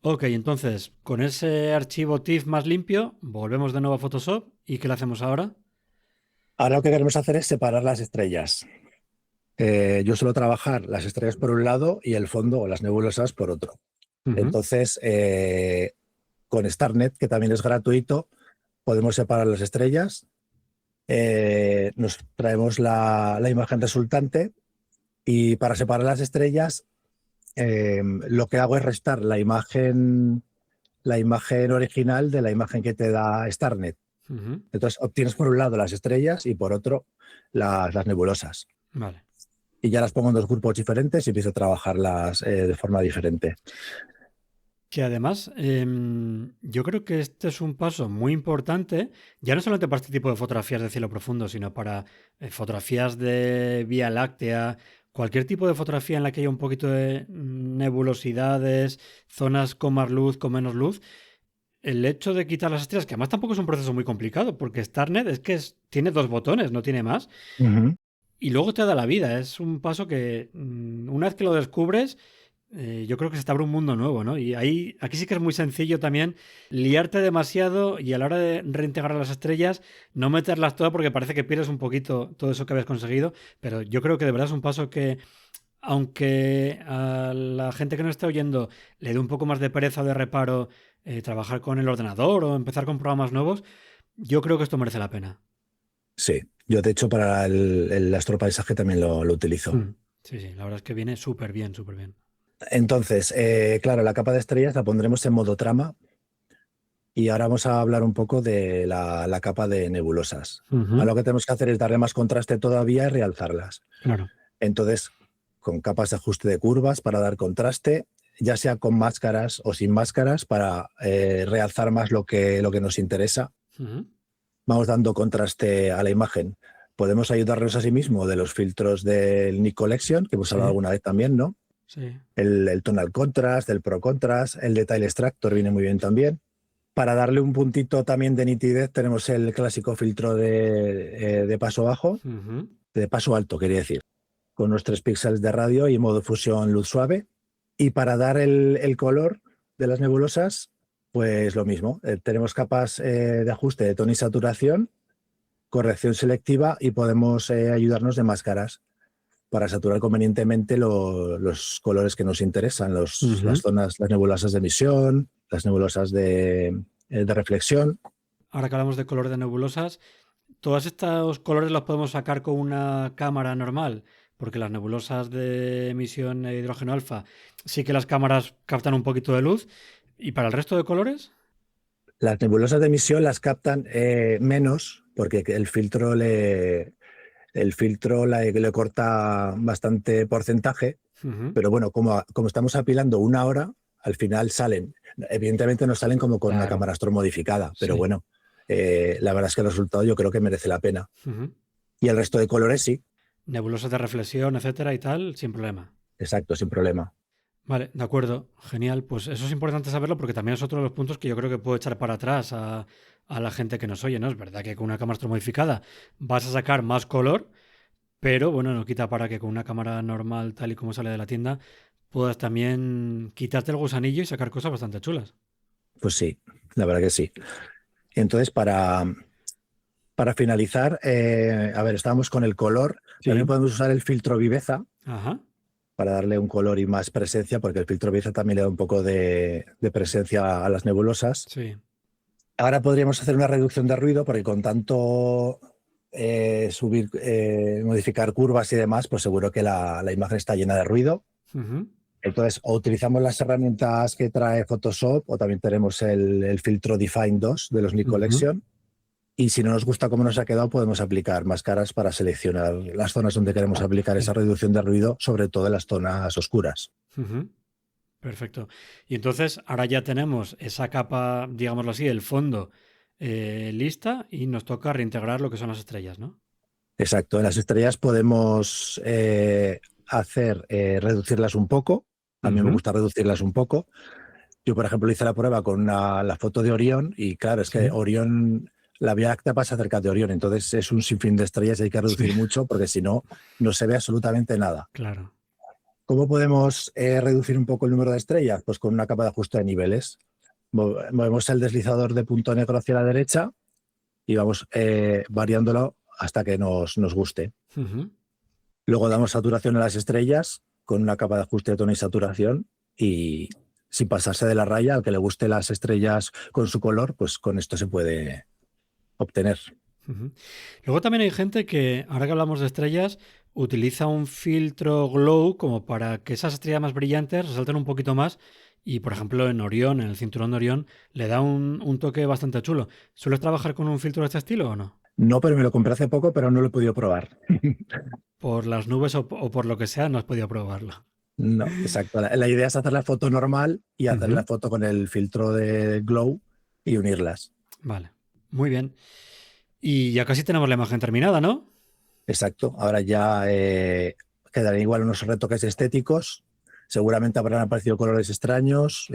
Ok, entonces, con ese archivo TIFF más limpio, volvemos de nuevo a Photoshop. ¿Y qué le hacemos ahora? Ahora lo que queremos hacer es separar las estrellas. Yo suelo trabajar las estrellas por un lado y el fondo o las nebulosas por otro. Ujú. Entonces, con StarNet, que también es gratuito, podemos separar las estrellas, nos traemos la imagen resultante y para separar las estrellas lo que hago es restar la imagen original de la imagen que te da StarNet. Ujú. Entonces obtienes por un lado las estrellas y por otro las nebulosas. Vale. Y ya las pongo en dos grupos diferentes y empiezo a trabajarlas de forma diferente. Que además, yo creo que este es un paso muy importante, ya no solamente para este tipo de fotografías de cielo profundo, sino para fotografías de Vía Láctea, cualquier tipo de fotografía en la que haya un poquito de nebulosidades, zonas con más luz, con menos luz. El hecho de quitar las estrellas, que además tampoco es un proceso muy complicado, porque StarNet es que tiene dos botones, no tiene más, Ujú. y luego te da la vida. Es un paso que una vez que lo descubres, yo creo que se te abre un mundo nuevo, ¿no? Y ahí, aquí sí que es muy sencillo también liarte demasiado y a la hora de reintegrar las estrellas, no meterlas todas porque parece que pierdes un poquito todo eso que habías conseguido, pero yo creo que de verdad es un paso que, aunque a la gente que nos está oyendo le dé un poco más de pereza o de reparo trabajar con el ordenador o empezar con programas nuevos, yo creo que esto merece la pena. Sí, yo de hecho para el astropaisaje también lo utilizo. Mm. Sí, sí, la verdad es que viene súper bien, súper bien. Entonces, claro, la capa de estrellas la pondremos en modo trama y ahora vamos a hablar un poco de la capa de nebulosas. Ujú. Ahora lo que tenemos que hacer es darle más contraste todavía y realzarlas. Claro. Entonces, con capas de ajuste de curvas para dar contraste, ya sea con máscaras o sin máscaras, para realzar más lo que nos interesa. Ujú. Vamos dando contraste a la imagen. Podemos ayudarnos a sí mismo de los filtros del Nik Collection, que hemos hablado Sí, alguna vez también, ¿no? sí. El tonal contrast, el pro contrast, el detail extractor viene muy bien también. Para darle un puntito también de nitidez tenemos el clásico filtro de paso bajo, Ujú. de paso alto, quería decir, con unos 3 píxeles de radio y modo fusión luz suave. Y para dar el color de las nebulosas, pues lo mismo. Tenemos capas de ajuste de tono y saturación, corrección selectiva y podemos ayudarnos de máscaras. para saturar convenientemente los colores que nos interesan, las zonas, las nebulosas de emisión, las nebulosas de reflexión. Ahora que hablamos de color de nebulosas, ¿todos estos colores los podemos sacar con una cámara normal? Porque las nebulosas de emisión de hidrógeno alfa sí que las cámaras captan un poquito de luz. ¿Y para el resto de colores? Las nebulosas de emisión las captan menos porque el filtro le corta bastante porcentaje, pero bueno, como estamos apilando una hora, al final salen. Evidentemente no salen como con una cámara Astro modificada, pero bueno, la verdad es que el resultado yo creo que merece la pena. Y el resto de colores sí. Nebulosas de reflexión, etcétera y tal, sin problema. Exacto, sin problema. Vale, de acuerdo, genial. Pues eso es importante saberlo porque también es otro de los puntos que yo creo que puedo echar para atrás a la gente que nos oye, ¿no? Es verdad que con una cámara modificada vas a sacar más color, pero bueno, no quita para que con una cámara normal, tal y como sale de la tienda, puedas también quitarte el gusanillo y sacar cosas bastante chulas. Pues sí, la verdad que sí. Entonces, para finalizar, a ver, estábamos con el color. Sí. También podemos usar el filtro viveza. Ajá. Para darle un color y más presencia, porque el filtro viveza también le da un poco de presencia a las nebulosas. Sí. Ahora podríamos hacer una reducción de ruido, porque con tanto modificar curvas y demás, pues seguro que la imagen está llena de ruido. Entonces, o utilizamos las herramientas que trae Photoshop, o también tenemos el filtro Define 2 de los Nik Collection. Y si no nos gusta cómo nos ha quedado, podemos aplicar máscaras para seleccionar las zonas donde queremos aplicar esa reducción de ruido, sobre todo en las zonas oscuras. Perfecto. Y entonces ahora ya tenemos esa capa, digámoslo así, el fondo lista y nos toca reintegrar lo que son las estrellas, ¿no? Exacto. En las estrellas podemos reducirlas un poco. A mí me gusta reducirlas un poco. Yo, por ejemplo, hice la prueba con la foto de Orión y claro, es que Orión... La Vía Láctea pasa cerca de Orión, entonces es un sinfín de estrellas y hay que reducir mucho porque si no, no se ve absolutamente nada. Claro. ¿Cómo podemos reducir un poco el número de estrellas? Pues con una capa de ajuste de niveles. Movemos el deslizador de punto negro hacia la derecha y vamos variándolo hasta que nos guste. Luego damos saturación a las estrellas con una capa de ajuste de tono y saturación y sin pasarse de la raya, al que le guste las estrellas con su color, pues con esto se puede obtener. Luego también hay gente que, ahora que hablamos de estrellas, utiliza un filtro glow como para que esas estrellas más brillantes resalten un poquito más y, por ejemplo, en Orión, en el cinturón de Orión, le da un toque bastante chulo. ¿Sueles trabajar con un filtro de este estilo o no? No, pero me lo compré hace poco, pero no lo he podido probar. Por las nubes o por lo que sea, no has podido probarlo. No, exacto. La idea es hacer la foto normal y hacer la foto con el filtro de glow y unirlas. Vale, muy bien. Y ya casi tenemos la imagen terminada, ¿no? Exacto. Ahora ya quedarán igual unos retoques estéticos. Seguramente habrán aparecido colores extraños.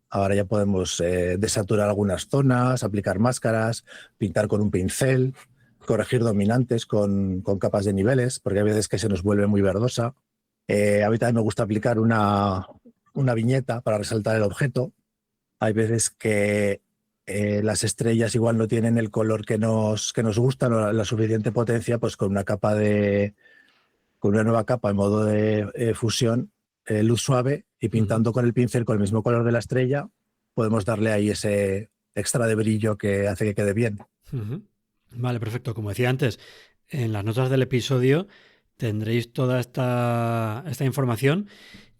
Ahora ya podemos desaturar algunas zonas, aplicar máscaras, pintar con un pincel, corregir dominantes con capas de niveles, porque hay veces que se nos vuelve muy verdosa. A mí también me gusta aplicar una viñeta para resaltar el objeto. Hay veces que las estrellas igual no tienen el color que nos gusta, no la suficiente potencia, pues con una nueva capa en modo de fusión, luz suave y pintando con el pincel con el mismo color de la estrella, podemos darle ahí ese extra de brillo que hace que quede bien. Vale, perfecto. Como decía antes, en las notas del episodio tendréis toda esta información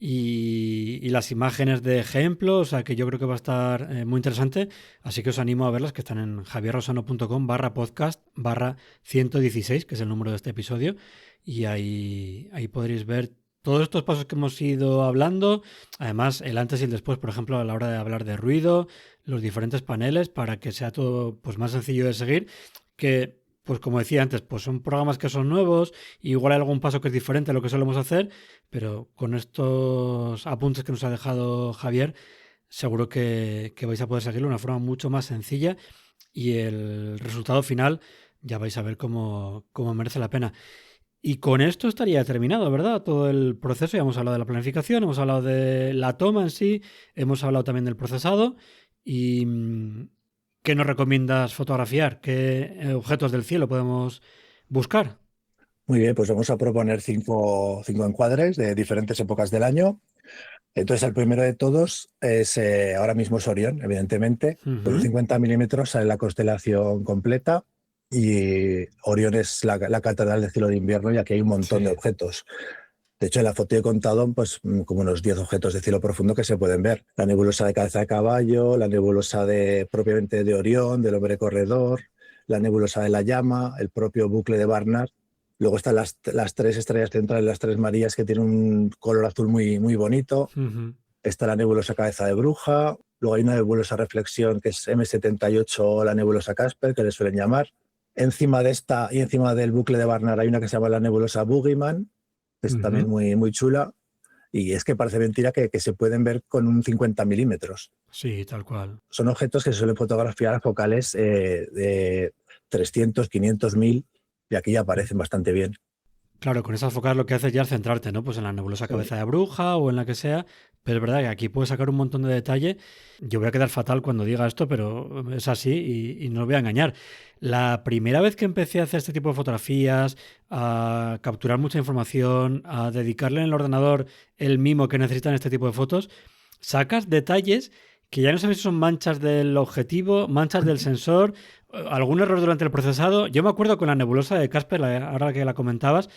y las imágenes de ejemplo, o sea que yo creo que va a estar muy interesante, así que os animo a verlas, que están en javierrosano.com/podcast/116, que es el número de este episodio, y ahí podréis ver todos estos pasos que hemos ido hablando, además el antes y el después, por ejemplo, a la hora de hablar de ruido, los diferentes paneles, para que sea todo pues más sencillo de seguir, que pues como decía antes, pues son programas que son nuevos, igual hay algún paso que es diferente a lo que solemos hacer, pero con estos apuntes que nos ha dejado Javier, seguro que vais a poder seguirlo de una forma mucho más sencilla y el resultado final ya vais a ver cómo merece la pena. Y con esto estaría terminado, ¿verdad? Todo el proceso. Ya hemos hablado de la planificación, hemos hablado de la toma en sí, hemos hablado también del procesado y ¿qué nos recomiendas fotografiar? ¿Qué objetos del cielo podemos buscar? Muy bien, pues vamos a proponer cinco encuadres de diferentes épocas del año. Entonces, el primero de todos es ahora mismo es Orión, evidentemente. Con un Ujú. 50 milímetros sale la constelación completa y Orión es la catedral del cielo de invierno y aquí hay un montón de Sí. objetos. De hecho, en la foto he contado pues, como unos 10 objetos de cielo profundo que se pueden ver. La nebulosa de cabeza de caballo, la nebulosa propiamente de Orión, del hombre corredor, la nebulosa de la llama, el propio bucle de Barnard. Luego están las tres estrellas centrales, las tres Marías, que tienen un color azul muy, muy bonito. Ujú. Está la nebulosa cabeza de bruja. Luego hay una nebulosa reflexión que es M78 o la nebulosa Casper, que le suelen llamar. Encima de esta y encima del bucle de Barnard hay una que se llama la nebulosa Boogeyman, que es también Ujú. muy, muy chula. Y es que parece mentira que se pueden ver con un 50 milímetros. Sí, tal cual. Son objetos que se suelen fotografiar a focales de 300, 500, 1000 y aquí ya aparecen bastante bien. Claro, con esas focas lo que haces ya es centrarte, ¿no? Pues en la nebulosa Sí. cabeza de bruja o en la que sea. Pero es verdad que aquí puedes sacar un montón de detalle. Yo voy a quedar fatal cuando diga esto, pero es así y no os voy a engañar. La primera vez que empecé a hacer este tipo de fotografías, a capturar mucha información, a dedicarle en el ordenador el mimo que necesitan este tipo de fotos, sacas detalles que ya no sabes si son manchas del objetivo, manchas del sensor, algún error durante el procesado. Yo me acuerdo con la nebulosa de Casper, ahora que la comentabas,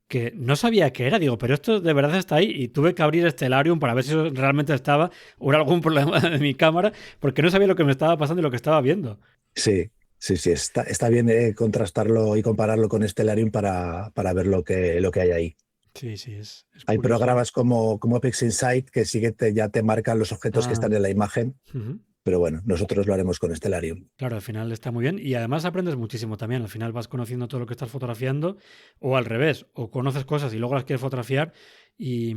que no sabía qué era, digo, pero esto de verdad está ahí y tuve que abrir Stellarium para ver si eso realmente estaba o era algún problema de mi cámara, porque no sabía lo que me estaba pasando y lo que estaba viendo. Sí, sí, sí, está bien contrastarlo y compararlo con Stellarium para ver lo que hay ahí. Sí, sí, es Hay curioso. programas como PixInsight que sí que ya te marcan los objetos que Ah, están en la imagen, ujú. pero bueno, nosotros lo haremos con Stellarium. Claro, al final está muy bien y además aprendes muchísimo también. Al final vas conociendo todo lo que estás fotografiando o al revés, o conoces cosas y luego las quieres fotografiar y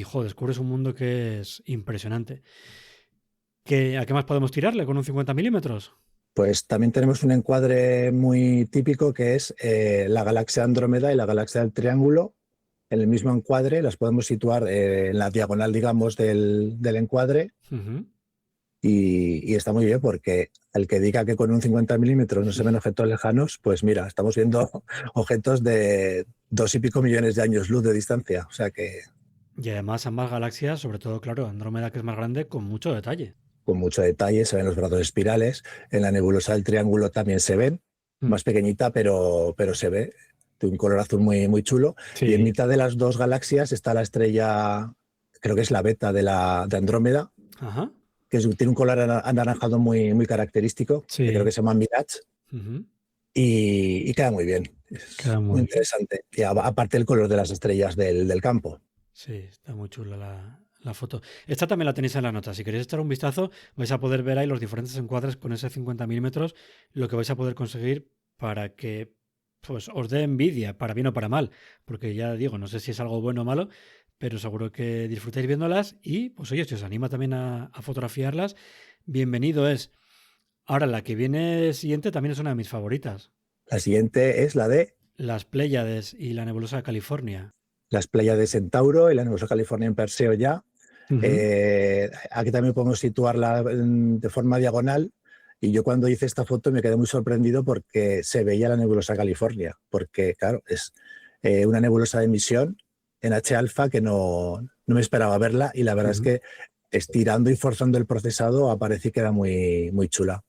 joder, descubres un mundo que es impresionante. ¿A qué más podemos tirarle con un 50 milímetros? Pues también tenemos un encuadre muy típico que es la galaxia Andrómeda y la galaxia del Triángulo. En el mismo encuadre las podemos situar en la diagonal, digamos, del encuadre Ujú. y está muy bien porque el que diga que con un 50 milímetros no se ven objetos lejanos, pues mira, estamos viendo objetos de 2 y pico millones de años luz de distancia. O sea que Y además ambas galaxias, sobre todo, claro, Andrómeda que es más grande, con mucho detalle. con mucho detalle se ven los brazos espirales. En la nebulosa del Triángulo también se ven, Mm. más pequeñita, pero se ve de un color azul muy, muy chulo. Y en Sí, mitad de las dos galaxias está la estrella, creo que es la beta de Andrómeda, ajá, que tiene un color anaranjado muy, muy característico, que creo sí, que se llama Mirage, ujú. y queda muy bien. Es Queda muy muy bien. interesante. Y aparte el color de las estrellas del campo. Sí, está muy chula la foto. Esta también la tenéis en la nota. Si queréis echar un vistazo, vais a poder ver ahí los diferentes encuadres con ese 50 milímetros, lo que vais a poder conseguir para que pues, os dé envidia, para bien o para mal. Porque ya digo, no sé si es algo bueno o malo, pero seguro que disfrutáis viéndolas y, pues oye, si os anima también a fotografiarlas, bienvenido es. Ahora, la que viene siguiente también es una de mis favoritas. La siguiente es la de Las Pléyades y la nebulosa de California. las playas de Centauro y la nebulosa California en Perseo ya. Ujú. Aquí también podemos situarla de forma diagonal. Y yo cuando hice esta foto me quedé muy sorprendido porque se veía la nebulosa California, porque claro, es una nebulosa de emisión en H-alfa que no me esperaba verla y la verdad es Ujú. que estirando y forzando el procesado aparece que era muy, muy chula.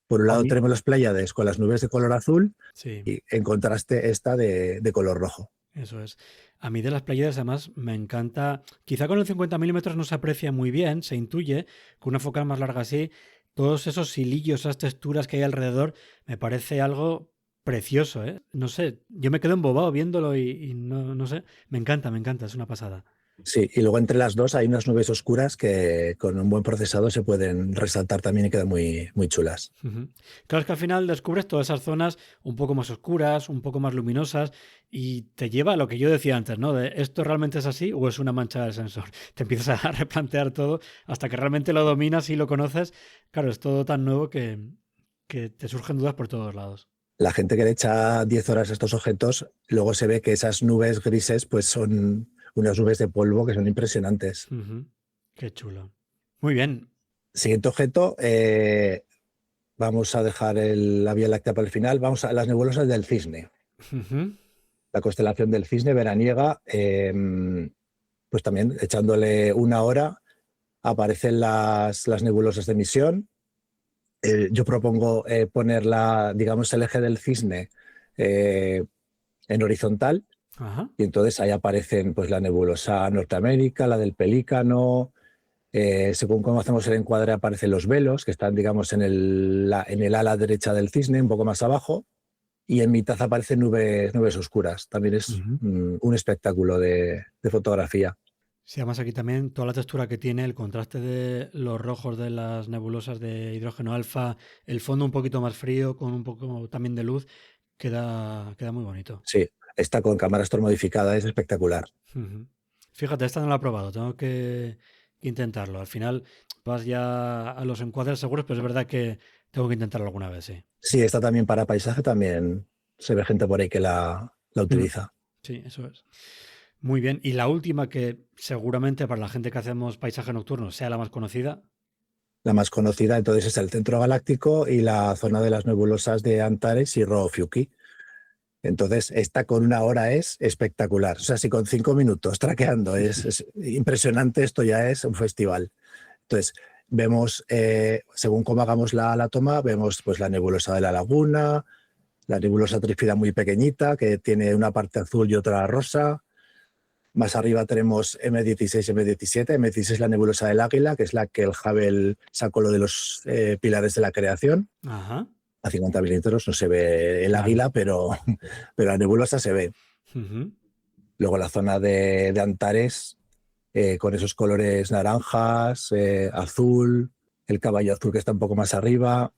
Por un A lado mí, tenemos las Pléyades con las nubes de color azul sí. y en contraste esta de color rojo. Eso es. A mí de las Pléyades además me encanta, quizá con el 50 milímetros no se aprecia muy bien, se intuye, con una focal más larga así, todos esos hilillos, esas texturas que hay alrededor, me parece algo precioso, ¿eh? No sé, yo me quedo embobado viéndolo y no sé, me encanta, es una pasada. Sí, y luego entre las dos hay unas nubes oscuras que con un buen procesado se pueden resaltar también y quedan muy, muy chulas. Ujú. Claro, es que al final descubres todas esas zonas un poco más oscuras, un poco más luminosas y te lleva a lo que yo decía antes, ¿no? De esto realmente es así o es una mancha del sensor. Te empiezas a replantear todo hasta que realmente lo dominas y lo conoces. Claro, es todo tan nuevo que te surgen dudas por todos lados. La gente que le echa 10 horas a estos objetos, luego se ve que esas nubes grises pues son unas nubes de polvo que son impresionantes. Ujú. Qué chulo. Muy bien. Siguiente objeto, vamos a dejar la Vía Láctea para el final, vamos a las nebulosas del Cisne. Ujú. la constelación del Cisne veraniega, pues también echándole una hora aparecen las nebulosas de emisión. Yo propongo ponerla, digamos, el eje del Cisne en horizontal. Ajá. Y entonces ahí aparecen pues la nebulosa Norteamérica, la del Pelícano. Según cómo hacemos el encuadre, aparecen los velos, que están, digamos, en el ala derecha del Cisne, un poco más abajo. Y en mitad aparecen nubes oscuras. También es Ujú. un espectáculo de fotografía. Sí, además aquí también toda la textura que tiene, el contraste de los rojos de las nebulosas de hidrógeno alfa, el fondo un poquito más frío, con un poco también de luz, queda muy bonito. Sí, esta con cámara Astor modificada es espectacular. Ujú. Fíjate, esta no la he probado, tengo que intentarlo. Al final vas ya a los encuadres seguros, pero es verdad que tengo que intentarlo alguna vez, sí. Sí, esta también para paisaje, también se ve gente por ahí que la Mm. utiliza. Sí, eso es. Muy bien. Y la última, que seguramente para la gente que hacemos paisaje nocturno sea la más conocida. La más conocida entonces es el centro galáctico y la zona de las nebulosas de Antares y Rho Ophiuchi. Entonces, esta con una hora es espectacular. O sea, si con 5 minutos traqueando es impresionante, esto ya es un festival. Entonces, vemos, según cómo hagamos la toma, vemos pues la nebulosa de la Laguna, la nebulosa trífida muy pequeñita, que tiene una parte azul y otra rosa. Más arriba tenemos M16, M17. M16 es la nebulosa del Águila, que es la que el Hubble sacó lo de los pilares de la creación. Ajá. A 50 milímetros no se ve el Claro. águila, pero la nebulosa se ve. Ujú. Luego la zona de Antares, con esos colores naranjas, azul, el caballo azul que está un poco más arriba.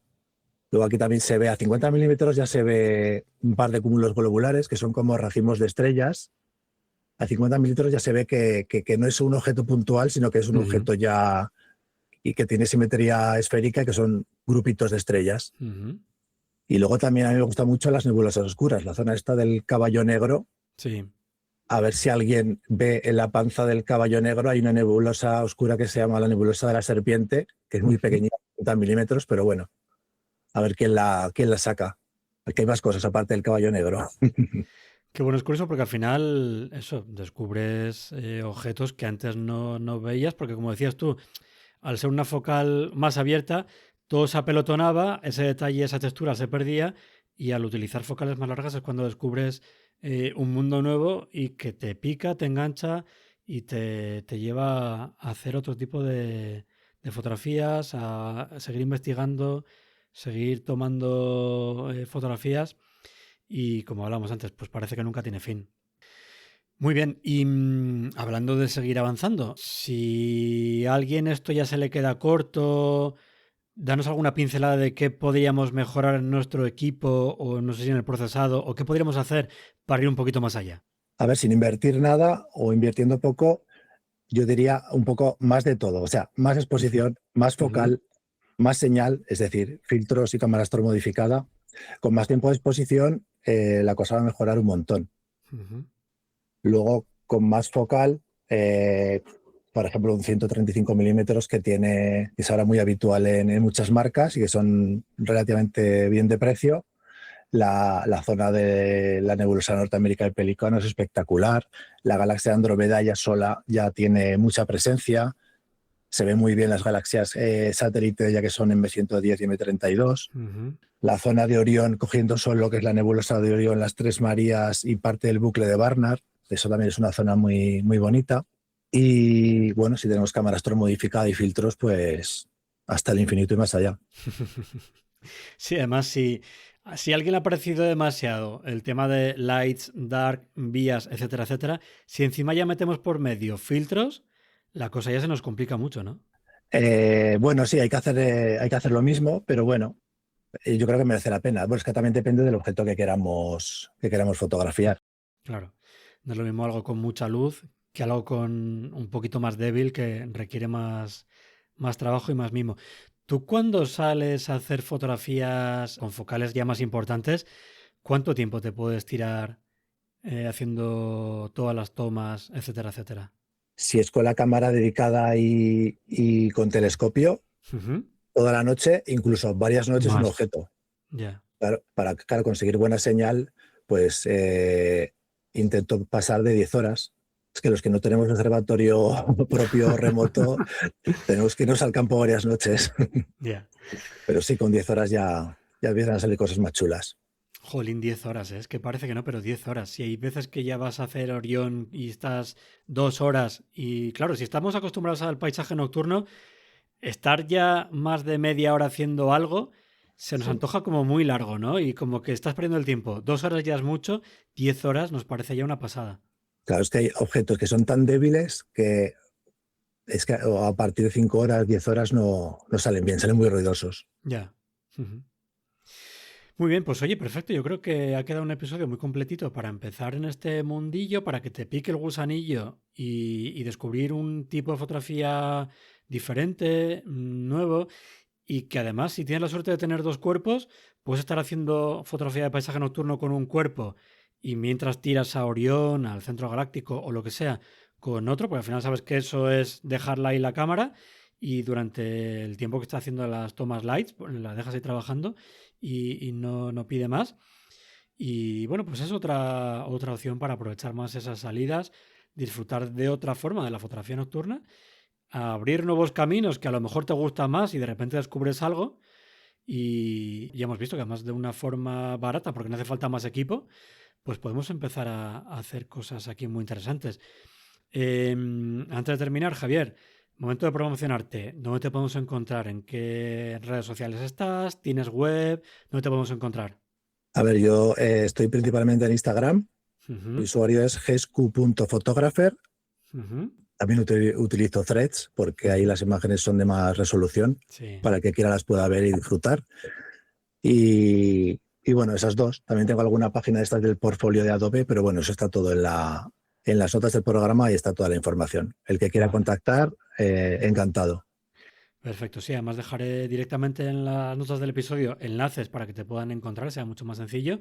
Luego aquí también se ve a 50 milímetros, ya se ve un par de cúmulos globulares que son como racimos de estrellas. A 50 milímetros ya se ve que no es un objeto puntual, sino que es un Ujú. objeto ya y que tiene simetría esférica, que son grupitos de estrellas. Ujú. Y luego también a mí me gustan mucho las nebulosas oscuras, la zona esta del caballo negro. Sí. A ver si alguien ve en la panza del caballo negro, hay una nebulosa oscura que se llama la nebulosa de la serpiente, que es muy Ujú. pequeñita, 50 milímetros, pero bueno, a ver quién la saca. Aquí hay más cosas aparte del caballo negro. Qué bueno es curioso porque al final, eso, descubres objetos que antes no veías, porque como decías tú, al ser una focal más abierta, todo se apelotonaba, ese detalle, esa textura se perdía, y al utilizar focales más largas es cuando descubres un mundo nuevo y que te pica, te engancha y te lleva a hacer otro tipo de fotografías, a seguir investigando, seguir tomando fotografías y como hablamos antes, pues parece que nunca tiene fin. Muy bien, y hablando de seguir avanzando, si a alguien esto ya se le queda corto, danos alguna pincelada de qué podríamos mejorar en nuestro equipo o no sé si en el procesado o qué podríamos hacer para ir un poquito más allá. A ver, sin invertir nada o invirtiendo poco, yo diría un poco más de todo. O sea, más Ujú. exposición, más Ujú. focal, más señal, es decir, filtros y cámara Astor modificada. Con más tiempo de exposición, la cosa va a mejorar un montón. Ujú. Luego, con más focal, por ejemplo, un 135 milímetros que es ahora muy habitual en muchas marcas y que son relativamente bien de precio. La zona de la nebulosa Norteamérica del Pelícano es espectacular. La galaxia de Andrómeda ya sola ya tiene mucha presencia. Se ven muy bien las galaxias satélite, ya que son M110 y M32. Ujú. La zona de Orión, cogiendo solo lo que es la nebulosa de Orión, las Tres Marías y parte del bucle de Barnard. Eso también es una zona muy, muy bonita. Y bueno, si tenemos cámara Astro modificada y filtros, pues hasta el infinito y más allá. Sí, además, si a alguien le ha parecido demasiado el tema de lights, dark, vías, etcétera, etcétera, si encima ya metemos por medio filtros, la cosa ya se nos complica mucho, ¿no? Bueno, sí, hay que hacer lo mismo, pero bueno, yo creo que merece la pena. Bueno, es que también depende del objeto que queramos fotografiar. Claro. No es lo mismo algo con mucha luz que algo con un poquito más débil que requiere más trabajo y más mimo. Tú cuando sales a hacer fotografías con focales ya más importantes, ¿cuánto tiempo te puedes tirar haciendo todas las tomas, etcétera, etcétera? Si es con la cámara dedicada y con telescopio, Ujú. toda la noche, incluso varias noches un Más, objeto. ya. Claro, para conseguir buena señal, pues intento pasar de 10 horas. Es que los que no tenemos observatorio propio remoto, tenemos que irnos al campo varias noches. Ya. Pero sí, con 10 horas ya empiezan a salir cosas más chulas. Jolín, 10 horas, ¿eh? Es que parece que no, pero 10 horas. Si hay veces que ya vas a hacer Orión y estás 2 horas y claro, si estamos acostumbrados al paisaje nocturno, estar ya más de media hora haciendo algo se nos antoja como muy largo, ¿no? Y como que estás perdiendo el tiempo. 2 horas ya es mucho, 10 horas nos parece ya una pasada. Claro, es que hay objetos que son tan débiles que es que a partir de 5 horas, 10 horas no salen bien, salen muy ruidosos. Ya. Ujú. Muy bien, pues oye, perfecto. Yo creo que ha quedado un episodio muy completito para empezar en este mundillo, para que te pique el gusanillo y descubrir un tipo de fotografía diferente, nuevo, y que además, si tienes la suerte de tener dos cuerpos, puedes estar haciendo fotografía de paisaje nocturno con un cuerpo y mientras tiras a Orión, al centro galáctico o lo que sea, con otro, porque al final sabes que eso es dejarla ahí la cámara y durante el tiempo que estás haciendo las tomas lights, pues la dejas ahí trabajando y no pide más. Y bueno, pues es otra opción para aprovechar más esas salidas, disfrutar de otra forma de la fotografía nocturna, abrir nuevos caminos que a lo mejor te gusta más y de repente descubres algo. Y ya hemos visto que además de una forma barata, porque no hace falta más equipo, pues podemos empezar a hacer cosas aquí muy interesantes. Antes de terminar, Javier, momento de promocionarte. ¿Dónde te podemos encontrar? ¿En qué redes sociales estás? ¿Tienes web? ¿Dónde te podemos encontrar? A ver, yo estoy principalmente en Instagram. Mi usuario es gescu.photographer. También utilizo Threads porque ahí las imágenes son de más resolución, Sí. para el que quiera las pueda ver y disfrutar. Y bueno, esas dos. También tengo alguna página de estas del portfolio de Adobe, pero bueno, eso está todo en las notas del programa y está toda la información. El que quiera contactar, encantado. Perfecto, sí, además dejaré directamente en las notas del episodio enlaces para que te puedan encontrar, sea mucho más sencillo.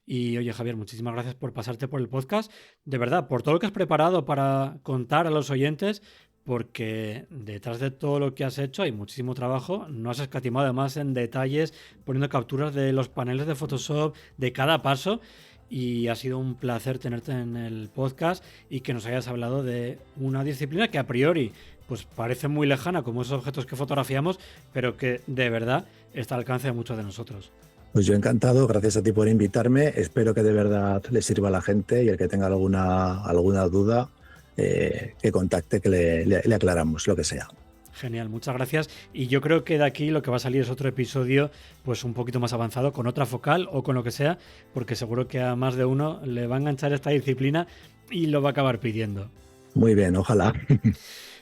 Y oye, Javier, muchísimas gracias por pasarte por el podcast. De verdad, por todo lo que has preparado para contar a los oyentes, porque detrás de todo lo que has hecho hay muchísimo trabajo. No has escatimado además en detalles, poniendo capturas de los paneles de Photoshop, de cada paso. Y ha sido un placer tenerte en el podcast y que nos hayas hablado de una disciplina que a priori pues parece muy lejana, como esos objetos que fotografiamos, pero que de verdad está al alcance de muchos de nosotros. Pues yo encantado, gracias a ti por invitarme. Espero que de verdad le sirva a la gente y el que tenga alguna duda, que contacte, que le aclaramos lo que sea. Genial, muchas gracias. Y yo creo que de aquí lo que va a salir es otro episodio pues un poquito más avanzado, con otra focal o con lo que sea, porque seguro que a más de uno le va a enganchar esta disciplina y lo va a acabar pidiendo. Muy bien, ojalá.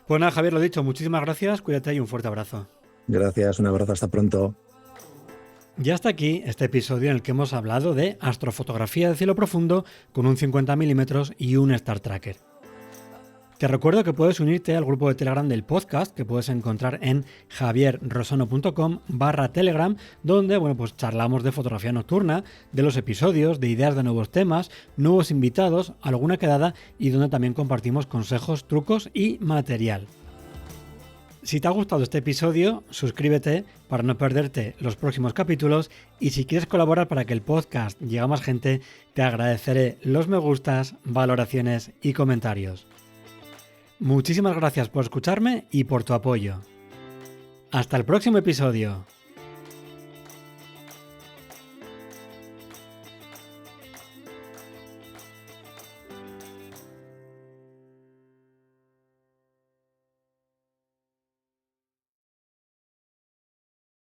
Pues nada, Javier, lo dicho, muchísimas gracias, cuídate y un fuerte abrazo. Gracias, un abrazo, hasta pronto. Ya está aquí este episodio en el que hemos hablado de astrofotografía de cielo profundo con un 50 mm y un Star Tracker. Te recuerdo que puedes unirte al grupo de Telegram del podcast, que puedes encontrar en javierrosano.com/telegram, donde pues charlamos de fotografía nocturna, de los episodios, de ideas de nuevos temas, nuevos invitados, alguna quedada y donde también compartimos consejos, trucos y material. Si te ha gustado este episodio, suscríbete para no perderte los próximos capítulos y si quieres colaborar para que el podcast llegue a más gente, te agradeceré los me gustas, valoraciones y comentarios. Muchísimas gracias por escucharme y por tu apoyo. Hasta el próximo episodio.